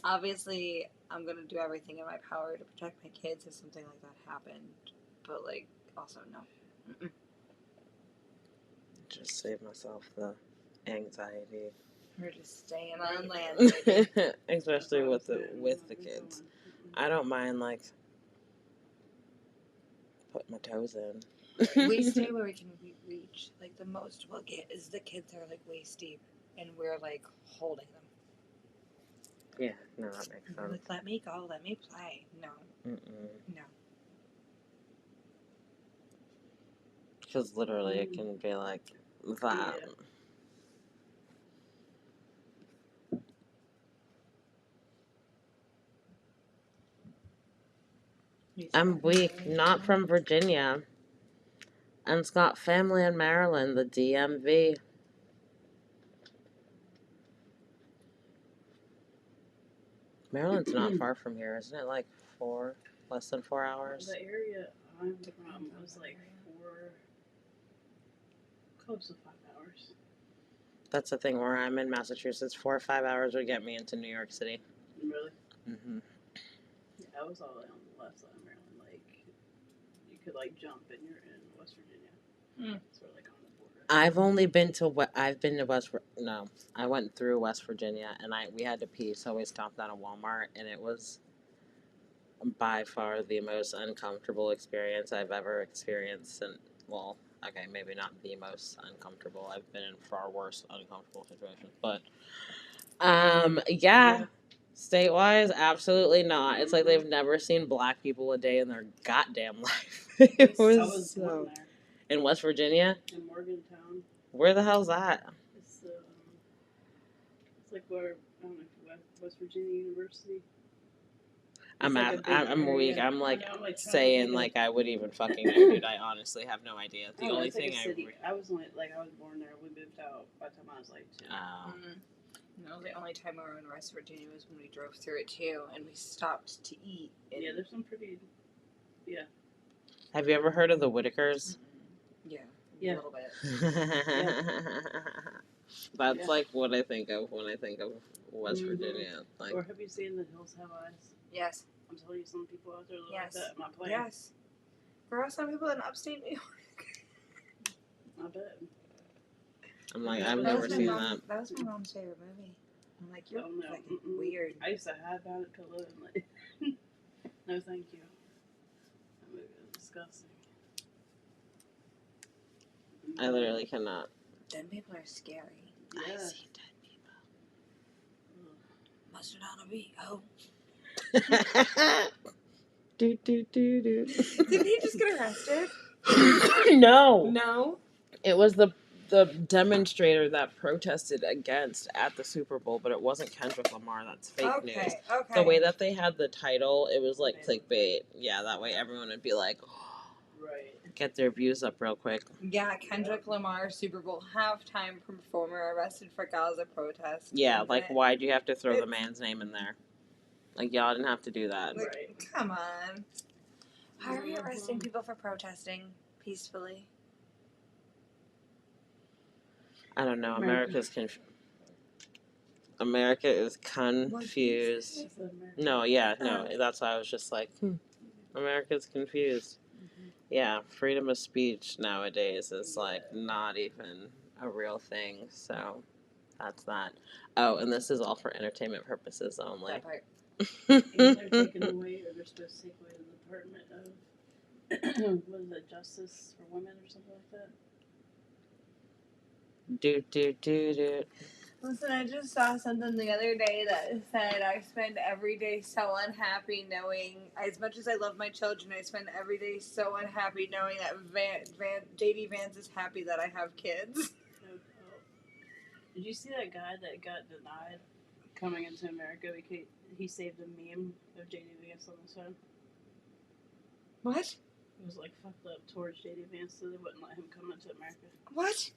[SPEAKER 3] obviously, I'm gonna do everything in my power to protect my kids if something like that happened. But like, also no. Mm-mm.
[SPEAKER 1] Just save myself the anxiety.
[SPEAKER 3] We're just staying on land.
[SPEAKER 1] Especially with the kids. I don't mind like put my toes in.
[SPEAKER 3] We stay where we can reach. Like the most we'll get is the kids are like waist deep, and we're like holding them.
[SPEAKER 1] Yeah, no, that makes sense.
[SPEAKER 3] Like, let me go, let me play. No. No.
[SPEAKER 1] Because literally it can be like that. I'm weak, not from Virginia. And it's got family in Maryland, the DMV. Maryland's not far from here, isn't it? Like less than 4 hours?
[SPEAKER 2] The area I'm from was like close to 5 hours.
[SPEAKER 1] That's the thing, where I'm in Massachusetts, 4 or 5 hours would get me into New York City.
[SPEAKER 2] Really?
[SPEAKER 1] Mm-hmm.
[SPEAKER 2] Yeah, I was all the way on the left side of Maryland. Like, you could like jump and you're in West Virginia. So we're like on the border. I went through West Virginia, and we had to pee, so we stopped at a Walmart, and it was by far the most uncomfortable experience I've ever experienced. And well, okay, maybe not the most uncomfortable. I've been in far worse uncomfortable situations, but state-wise, absolutely not. It's like they've never seen black people a day in their goddamn life. It was born there.
[SPEAKER 1] In West Virginia?
[SPEAKER 2] In Morgantown.
[SPEAKER 1] Where the hell's that?
[SPEAKER 2] It's like where, I don't know, West Virginia University.
[SPEAKER 1] I'm weak. I'm like saying like I would even fucking know, dude. I honestly have no idea. The only thing
[SPEAKER 2] I was born there. We moved out by the time I was like 2.
[SPEAKER 3] No, the only time we were in West Virginia was when we drove through it too, and we stopped to eat.
[SPEAKER 2] Yeah, there's some pretty. Yeah.
[SPEAKER 1] Have you ever heard of the Whitakers?
[SPEAKER 3] Yeah.
[SPEAKER 2] Yeah.
[SPEAKER 3] A little bit.
[SPEAKER 1] That's like what I think of when I think of West Virginia. Like,
[SPEAKER 2] or have you seen The Hills Have Eyes?
[SPEAKER 3] Yes.
[SPEAKER 2] I'm telling you, some people out there look like that. My plan.
[SPEAKER 3] Yes. Girl, some people in upstate New York.
[SPEAKER 2] I bet.
[SPEAKER 1] I'm like, I've never seen that.
[SPEAKER 3] That was my mom's favorite movie. I'm like, you're fucking weird.
[SPEAKER 2] I used to have that pillow and like, no thank you. That movie was disgusting.
[SPEAKER 1] I literally cannot.
[SPEAKER 3] Dead people are scary.
[SPEAKER 2] Yeah.
[SPEAKER 3] I see dead people. Mustard on a beat. Oh.
[SPEAKER 1] do.
[SPEAKER 3] Didn't he just get arrested?
[SPEAKER 1] No.
[SPEAKER 3] No.
[SPEAKER 1] It was the demonstrator that protested against at the Super Bowl, but it wasn't Kendrick Lamar. That's fake news.
[SPEAKER 3] Okay.
[SPEAKER 1] The way that they had the title, it was like clickbait. Yeah, that way everyone would be like,
[SPEAKER 2] right.
[SPEAKER 1] Get their views up real quick.
[SPEAKER 3] Yeah, Kendrick Lamar, Super Bowl halftime performer arrested for Gaza protest.
[SPEAKER 1] Yeah, like why'd you have to throw the man's name in there? Like y'all didn't have to do that.
[SPEAKER 3] Like, come on. Why are we arresting people for protesting peacefully?
[SPEAKER 1] I don't know. America is confused. No, that's why I was just like, America's confused. Yeah, freedom of speech nowadays is like not even a real thing. So that's that. Oh, and this is all for entertainment purposes only.
[SPEAKER 2] Either they're taking away or they're supposed to take away the Department of what is it, Justice for Women or something like that?
[SPEAKER 1] Do.
[SPEAKER 3] Listen, I just saw something the other day that said I spend every day so unhappy knowing, as much as I love my children, I spend every day so unhappy knowing that JD Vance is happy that I have kids.
[SPEAKER 2] Did you see that guy that got denied coming into America because he saved a meme of JD Vance on his phone?
[SPEAKER 3] What?
[SPEAKER 2] It was like fucked up towards JD Vance, so they wouldn't let him come into America.
[SPEAKER 3] What?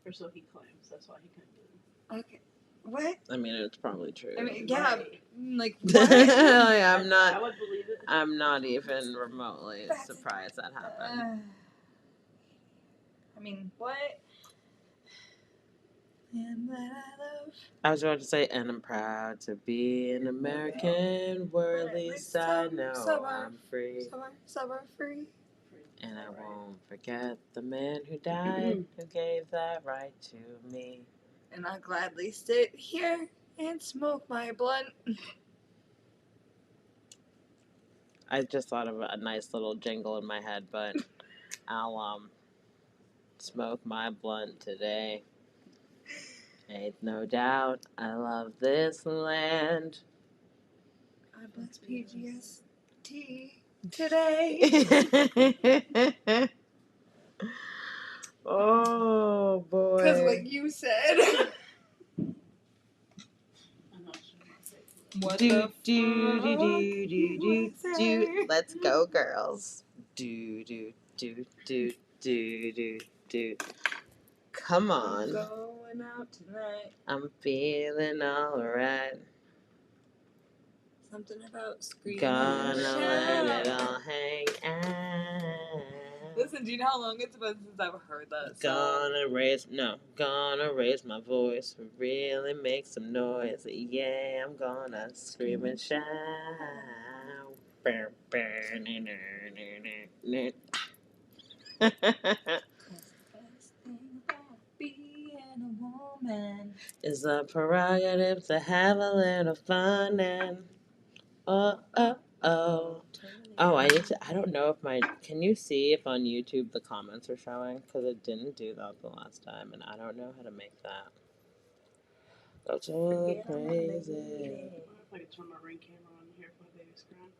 [SPEAKER 2] Or so he claims. That's why he couldn't do it.
[SPEAKER 3] Okay. What?
[SPEAKER 1] I mean, it's probably true.
[SPEAKER 3] I mean, yeah.
[SPEAKER 2] Right.
[SPEAKER 3] Like, what?
[SPEAKER 1] I'm not.
[SPEAKER 2] I would believe it.
[SPEAKER 1] I'm not even remotely surprised that happened.
[SPEAKER 3] I mean, what? And that I love.
[SPEAKER 1] I was about to say, and I'm proud to be an American, where at least I know I'm free.
[SPEAKER 3] Summer free.
[SPEAKER 1] And I won't forget the man who died, who gave that right to me.
[SPEAKER 3] And I'll gladly sit here and smoke my blunt.
[SPEAKER 1] I just thought of a nice little jingle in my head, but I'll smoke my blunt today. Ain't no doubt I love this land.
[SPEAKER 3] I bless PGST today.
[SPEAKER 1] Oh boy.
[SPEAKER 3] Because what you said. What
[SPEAKER 1] do. Let's go, girls. Do. Come on.
[SPEAKER 3] I'm going out tonight.
[SPEAKER 1] I'm feeling alright.
[SPEAKER 3] Something about screaming.
[SPEAKER 1] Gonna let it all hang out.
[SPEAKER 3] Listen, do you know how long it's been since I've heard that song?
[SPEAKER 1] Gonna raise my voice, really make some noise. Yeah, I'm gonna scream and shout.
[SPEAKER 3] Being a woman
[SPEAKER 1] is a prerogative to have a little fun and oh. Oh, I don't know if can you see if on YouTube the comments are showing? Because it didn't do that the last time, and I don't know how to make that. That's all crazy.
[SPEAKER 2] I could turn my ring camera on here if my baby's crying.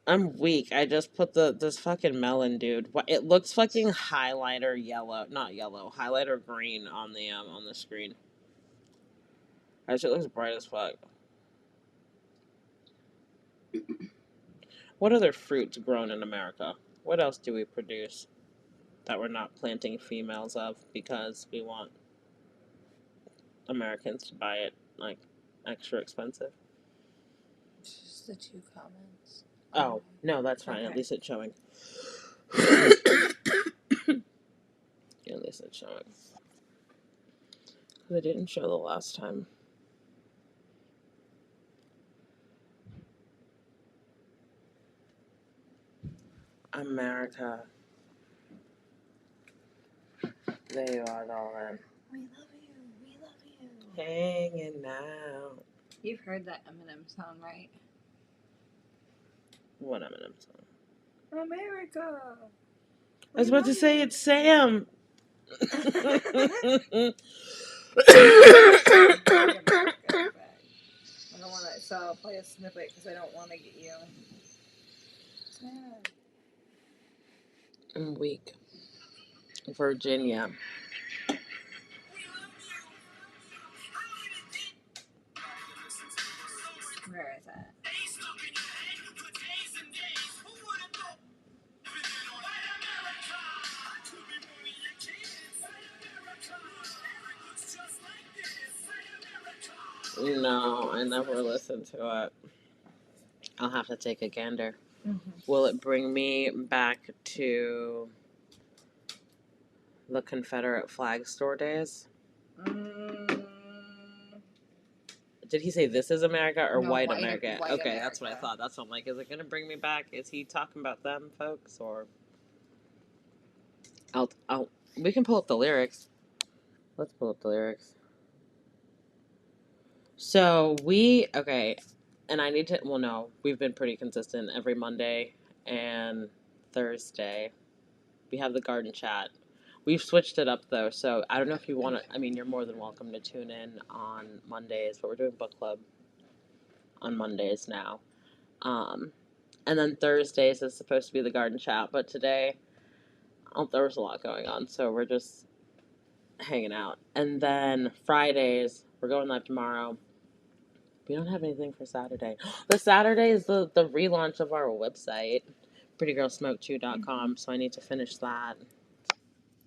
[SPEAKER 1] I'm weak. I just put this fucking melon, dude. It looks fucking highlighter yellow, not yellow, highlighter green on the screen. Actually, it looks bright as fuck. What other fruits grown in America? What else do we produce that we're not planting females of because we want Americans to buy it like extra expensive?
[SPEAKER 3] Just the 2 comments.
[SPEAKER 1] Oh, no, that's fine.
[SPEAKER 3] Okay.
[SPEAKER 1] At least it's showing. At least it's showing. Because it didn't show the last time. America. There you are, darling.
[SPEAKER 3] We love you. We love you.
[SPEAKER 1] Hanging out.
[SPEAKER 3] You've heard that Eminem song, right?
[SPEAKER 1] What Eminem song?
[SPEAKER 3] America.
[SPEAKER 1] I was about to say it's Sam.
[SPEAKER 3] I don't want to, so I'll play a snippet because I don't want to get you. Sad.
[SPEAKER 1] I'm weak. Virginia.
[SPEAKER 3] Where is that?
[SPEAKER 1] No, I never listened to it. I'll have to take a gander.
[SPEAKER 3] Mm-hmm.
[SPEAKER 1] Will it bring me back to the Confederate flag store days? Did he say this is America or
[SPEAKER 3] No,
[SPEAKER 1] white America?
[SPEAKER 3] white
[SPEAKER 1] okay,
[SPEAKER 3] America.
[SPEAKER 1] That's what I thought. That's what I'm like. Is it going to bring me back? Is he talking about them folks or? We can pull up the lyrics. Let's pull up the lyrics. So and I need to, well, no, we've been pretty consistent every Monday and Thursday. We have the garden chat. We've switched it up though, so I don't know if you want to, I mean, you're more than welcome to tune in on Mondays, but we're doing book club on Mondays now. And then Thursdays is supposed to be the garden chat, but today, there was a lot going on, so we're just hanging out. And then Fridays, we're going live tomorrow. We don't have anything for Saturday. The Saturday is the relaunch of our website, prettygirlsmoke2.com, so I need to finish that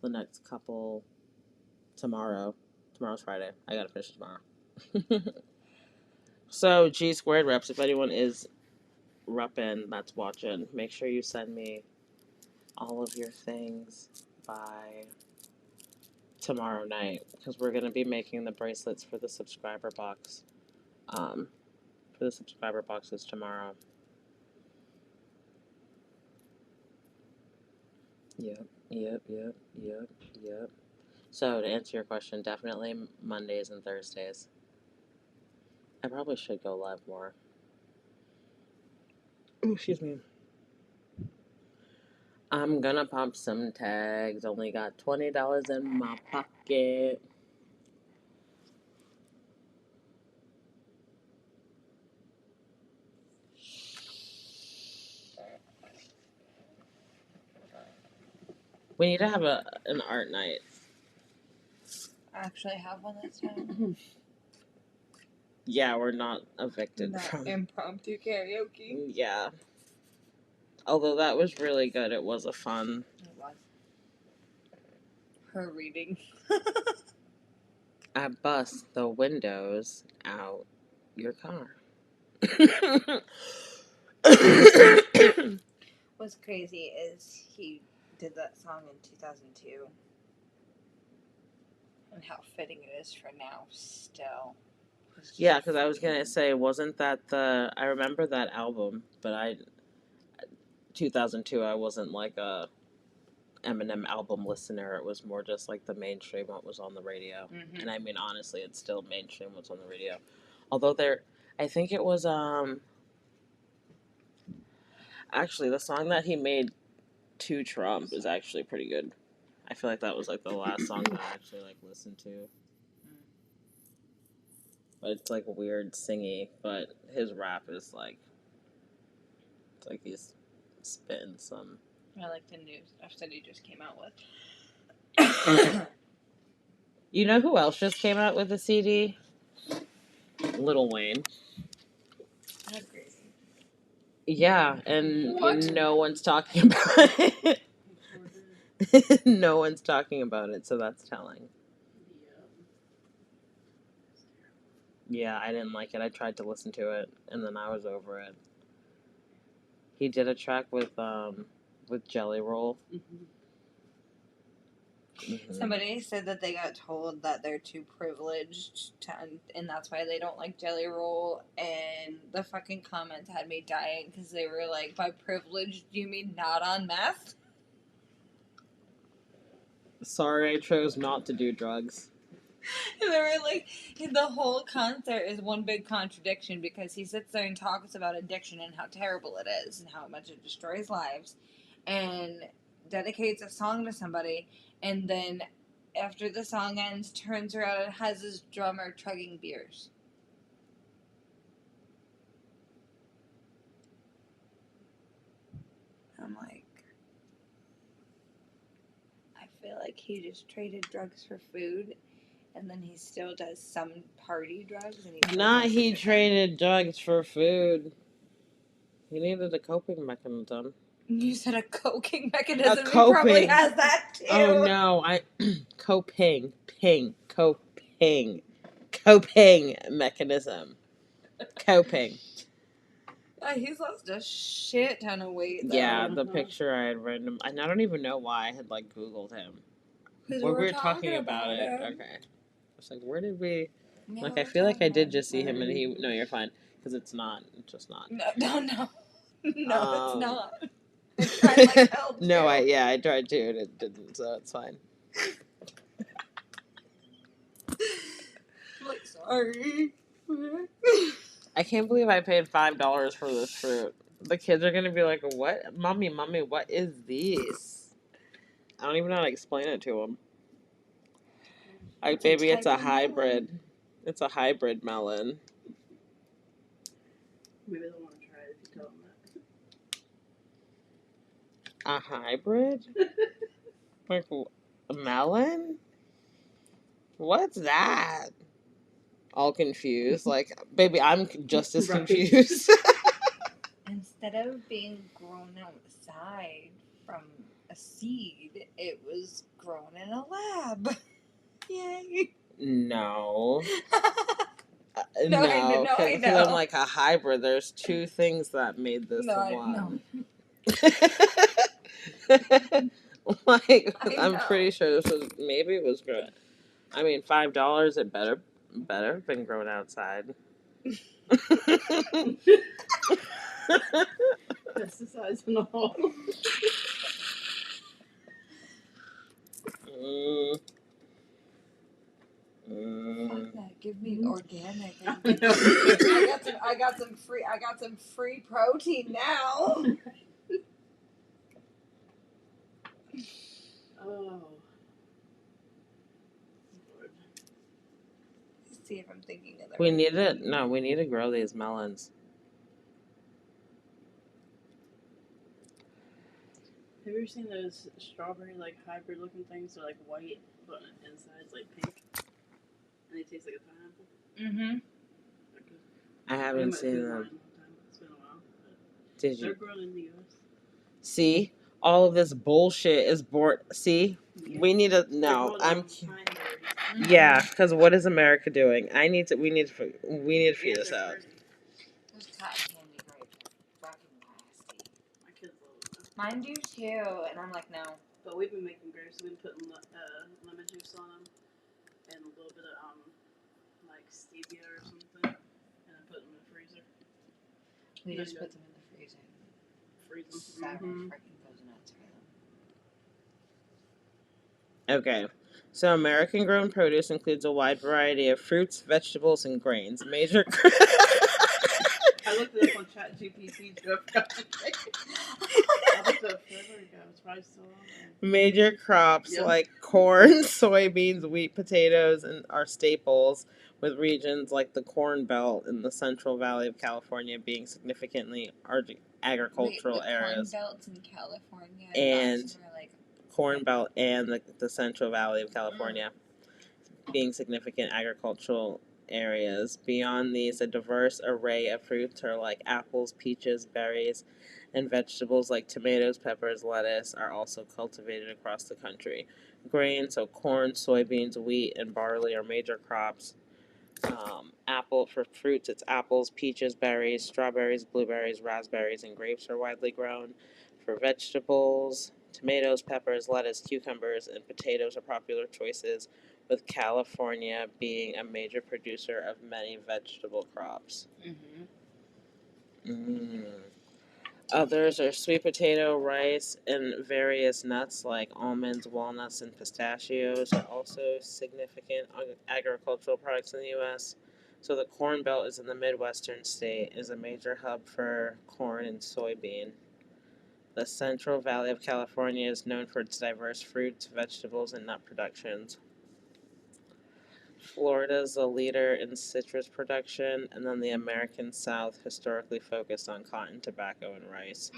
[SPEAKER 1] the next couple tomorrow. Tomorrow's Friday. I gotta finish it tomorrow. So, G squared reps, if anyone is repping that's watching, make sure you send me all of your things by tomorrow night, because we're gonna be making the bracelets for the subscriber box. For the subscriber boxes tomorrow. Yep. So, to answer your question, definitely Mondays and Thursdays. I probably should go live more. Ooh, excuse me. I'm gonna pop some tags. Only got $20 in my pocket. We need to have an art night.
[SPEAKER 3] I actually have one this time.
[SPEAKER 1] Yeah, we're not evicted
[SPEAKER 3] Not
[SPEAKER 1] from
[SPEAKER 3] impromptu karaoke.
[SPEAKER 1] Yeah. Although that was really good. It was a fun.
[SPEAKER 3] It was. Her reading.
[SPEAKER 1] I bust the windows out your car.
[SPEAKER 3] What's crazy is he did that song in 2002. And how fitting it is for now still.
[SPEAKER 1] Yeah, because I was going to say, wasn't that I remember that album, but 2002, I wasn't like a Eminem album listener. It was more just like the mainstream what was on the radio. Mm-hmm. And I mean, honestly, it's still mainstream what's on the radio. Although I think it was, actually, the song that he made to Trump is actually pretty good. I feel like that was like the last song that I actually like listened to. But it's like weird singy, but his rap is like, it's like he's spitting some.
[SPEAKER 3] I like the new stuff that he just came out with.
[SPEAKER 1] You know who else just came out with a CD? Lil Wayne.
[SPEAKER 3] That's crazy.
[SPEAKER 1] Yeah, and no one's talking about it. No one's talking about it, so that's telling. Yeah, I didn't like it. I tried to listen to it, and then I was over it. He did a track with Jelly Roll. Mm-hmm.
[SPEAKER 3] Mm-hmm. Somebody said that they got told that they're too privileged, and that's why they don't like Jelly Roll. And the fucking comments had me dying because they were like, "By privileged, do you mean not on meth?"
[SPEAKER 1] Sorry, I chose not to do drugs.
[SPEAKER 3] And they were like, the whole concert is one big contradiction because he sits there and talks about addiction and how terrible it is and how much it destroys lives, and dedicates a song to somebody, and then after the song ends, turns around and has his drummer chugging beers. I'm like, I feel like he just traded drugs for food. And then he still does some party drugs. And
[SPEAKER 1] he traded drugs for food. He needed a coping mechanism.
[SPEAKER 3] You said a coping mechanism. He probably has that too.
[SPEAKER 1] Oh no, coping mechanism. Coping.
[SPEAKER 3] He's lost a shit ton of weight, though.
[SPEAKER 1] Yeah, the picture I had random. And I don't even know why I had like Googled him. We were talking about it. Okay. I was like, where did we? No, like, I feel like I did just see him, and he. No, you're fine, because it's not. It's just not.
[SPEAKER 3] No, it's not. I tried like hell.
[SPEAKER 1] No, I tried to, and it didn't, so it's fine.
[SPEAKER 3] I'm like, sorry.
[SPEAKER 1] I can't believe I paid $5 for this fruit. The kids are gonna be like, "What, mommy, what is this?" I don't even know how to explain it to them. Like,
[SPEAKER 3] It's a
[SPEAKER 1] baby, it's a
[SPEAKER 3] type of melon.
[SPEAKER 1] hybrid. It's a hybrid melon.
[SPEAKER 2] Maybe they'll want to try it if you tell them that.
[SPEAKER 1] A hybrid? Like a melon? What's that? All confused. Like, baby, I'm just as
[SPEAKER 2] Right.
[SPEAKER 1] confused.
[SPEAKER 3] Instead of being grown outside from a seed, it was grown in a lab. Yay.
[SPEAKER 1] No.
[SPEAKER 3] No, I know, I
[SPEAKER 1] Because
[SPEAKER 3] know.
[SPEAKER 1] I'm like a hybrid. There's two things that made this one. Like, I'm pretty sure this was, maybe it was grown. I mean, $5. It better have been grown outside.
[SPEAKER 2] Pesticides and all.
[SPEAKER 3] Fuck that. Give me organic. I got some free protein now.
[SPEAKER 2] Oh. Lord.
[SPEAKER 3] Let's see if I'm thinking of
[SPEAKER 1] We need to grow these melons.
[SPEAKER 2] Have you ever seen those strawberry like hybrid looking things? They're like white, but inside it's like pink, and they taste like a pineapple.
[SPEAKER 1] I haven't seen them.
[SPEAKER 2] It's been a while.
[SPEAKER 1] Did
[SPEAKER 2] They're
[SPEAKER 1] you
[SPEAKER 2] grown in the U.S.
[SPEAKER 1] see? All of this bullshit is See,
[SPEAKER 2] Yeah.
[SPEAKER 1] we need to. No, Yeah, because what is America doing? We need to figure this out.
[SPEAKER 3] Those cotton candy grapes are fucking nasty.
[SPEAKER 2] My kids love them.
[SPEAKER 3] Mine do too, and I'm like, no.
[SPEAKER 2] But we've been making grapes. We've been putting lemon juice on them, and a little bit of like stevia or something, and then put them in the freezer.
[SPEAKER 3] We just put them in the freezer.
[SPEAKER 2] Freeze them.
[SPEAKER 3] Sour freaking goes nuts for them.
[SPEAKER 1] Okay. So, American grown produce includes a wide variety of fruits, vegetables, and grains. Major.
[SPEAKER 2] I looked it up on ChatGPT.
[SPEAKER 1] Major crops like corn, soybeans, wheat, potatoes, and are staples, with regions like the Corn Belt in the Central Valley of California being significantly agricultural areas.
[SPEAKER 3] Corn Belts in California
[SPEAKER 1] And Corn Belt and the Central Valley of California being significant agricultural areas. Beyond these, a diverse array of fruits are like apples, peaches, berries, and vegetables like tomatoes, peppers, lettuce are also cultivated across the country. Grains, so corn, soybeans, wheat, and barley are major crops. For fruits, it's apples, peaches, berries, strawberries, blueberries, raspberries, and grapes are widely grown. For vegetables, tomatoes, peppers, lettuce, cucumbers, and potatoes are popular choices, with California being a major producer of many vegetable crops. Others are sweet potato, rice, and various nuts like almonds, walnuts, and pistachios are also significant agricultural products in the U.S. So the Corn Belt is in the Midwestern state, is a major hub for corn and soybean. The Central Valley of California is known for its diverse fruits, vegetables, and nut productions. Florida is a leader in citrus production, and then the American South historically focused on cotton, tobacco, and rice.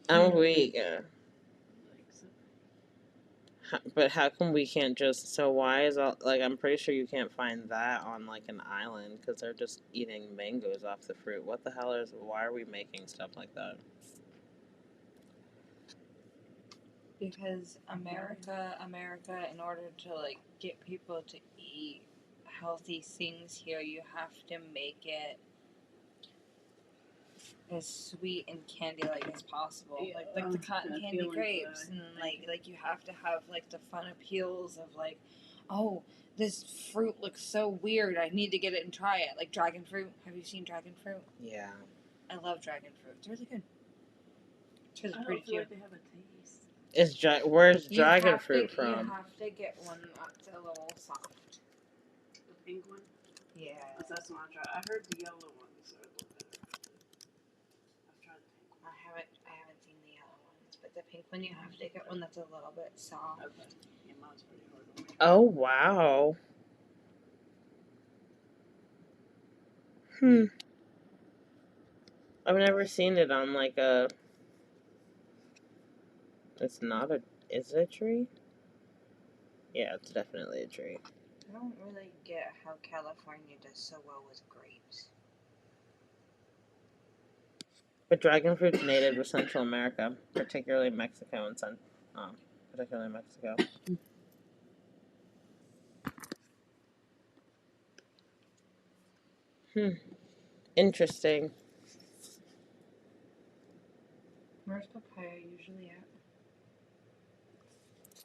[SPEAKER 1] I'm weak. But how come we can't just? So why is I'm pretty sure you can't find that on like an island because they're just eating mangoes off the fruit. What the hell is? Why are we making stuff like that?
[SPEAKER 3] Because America, in order to like get people to eat healthy things here, you have to make it as sweet and candy-like as possible.
[SPEAKER 2] Yeah,
[SPEAKER 3] like the cotton candy grapes, and like you have to have like the fun appeals of like, oh, this fruit looks so weird. I need to get it and try it. Like dragon fruit. Have you seen dragon fruit?
[SPEAKER 1] Yeah.
[SPEAKER 3] I love dragon fruit. It's really good. It's
[SPEAKER 2] I
[SPEAKER 3] pretty
[SPEAKER 2] don't feel
[SPEAKER 3] cute.
[SPEAKER 2] like they have a taste.
[SPEAKER 1] Where's
[SPEAKER 3] You
[SPEAKER 1] dragon
[SPEAKER 3] have
[SPEAKER 1] fruit
[SPEAKER 3] to,
[SPEAKER 1] from?
[SPEAKER 3] You have to get one that's a little soft.
[SPEAKER 2] The pink one?
[SPEAKER 3] Yeah.
[SPEAKER 2] That's one I tried. I heard the yellow ones are a little better. I've tried the pink one.
[SPEAKER 3] I haven't seen the yellow ones, but the pink one you have to get one that's a little bit soft.
[SPEAKER 2] Okay. Yeah, mine's pretty hard to make.
[SPEAKER 1] Oh wow. I've never seen it on like a. It's not a. Is it a tree? Yeah, it's definitely a tree.
[SPEAKER 3] I don't really get how California does so well with grapes.
[SPEAKER 1] But dragon fruit's native to Central America, particularly Mexico and particularly Mexico. Interesting.
[SPEAKER 3] Where's papaya usually at?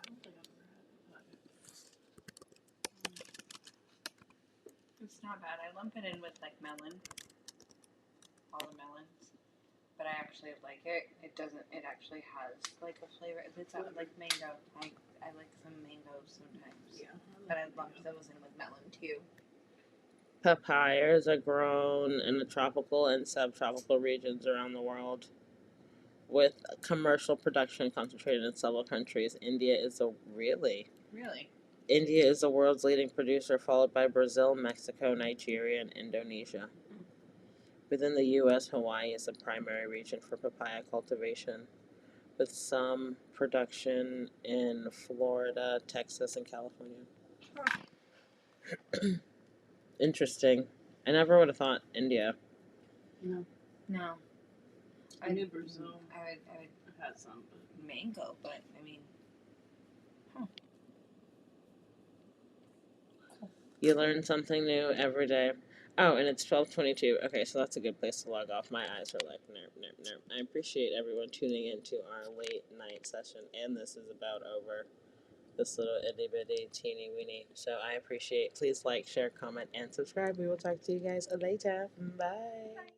[SPEAKER 2] I don't think I've ever had papaya.
[SPEAKER 3] It's not bad. I lump it in with like melon, all the melons, but I actually like it. It doesn't. It actually has like a flavor. It's like mango. I like some mangoes sometimes.
[SPEAKER 2] Yeah.
[SPEAKER 3] But I lump those in with melon too.
[SPEAKER 1] Papayas are grown in the tropical and subtropical regions around the world, with commercial production concentrated in several countries. India is the world's leading producer, followed by Brazil, Mexico, Nigeria, and Indonesia. Within the U.S., Hawaii is the primary region for papaya cultivation, with some production in Florida, Texas, and California. Interesting. I never would have thought India.
[SPEAKER 2] No. I knew Brazil.
[SPEAKER 3] I've
[SPEAKER 2] had some, but
[SPEAKER 3] mango, but I mean,
[SPEAKER 1] You learn something new every day. Oh, and it's 12:22. Okay, so that's a good place to log off. My eyes are like, nerp, nerp, nerp. I appreciate everyone tuning into our late night session, and this is about over. This little itty bitty teeny weeny. So I appreciate. Please like, share, comment, and subscribe. We will talk to you guys later. Bye.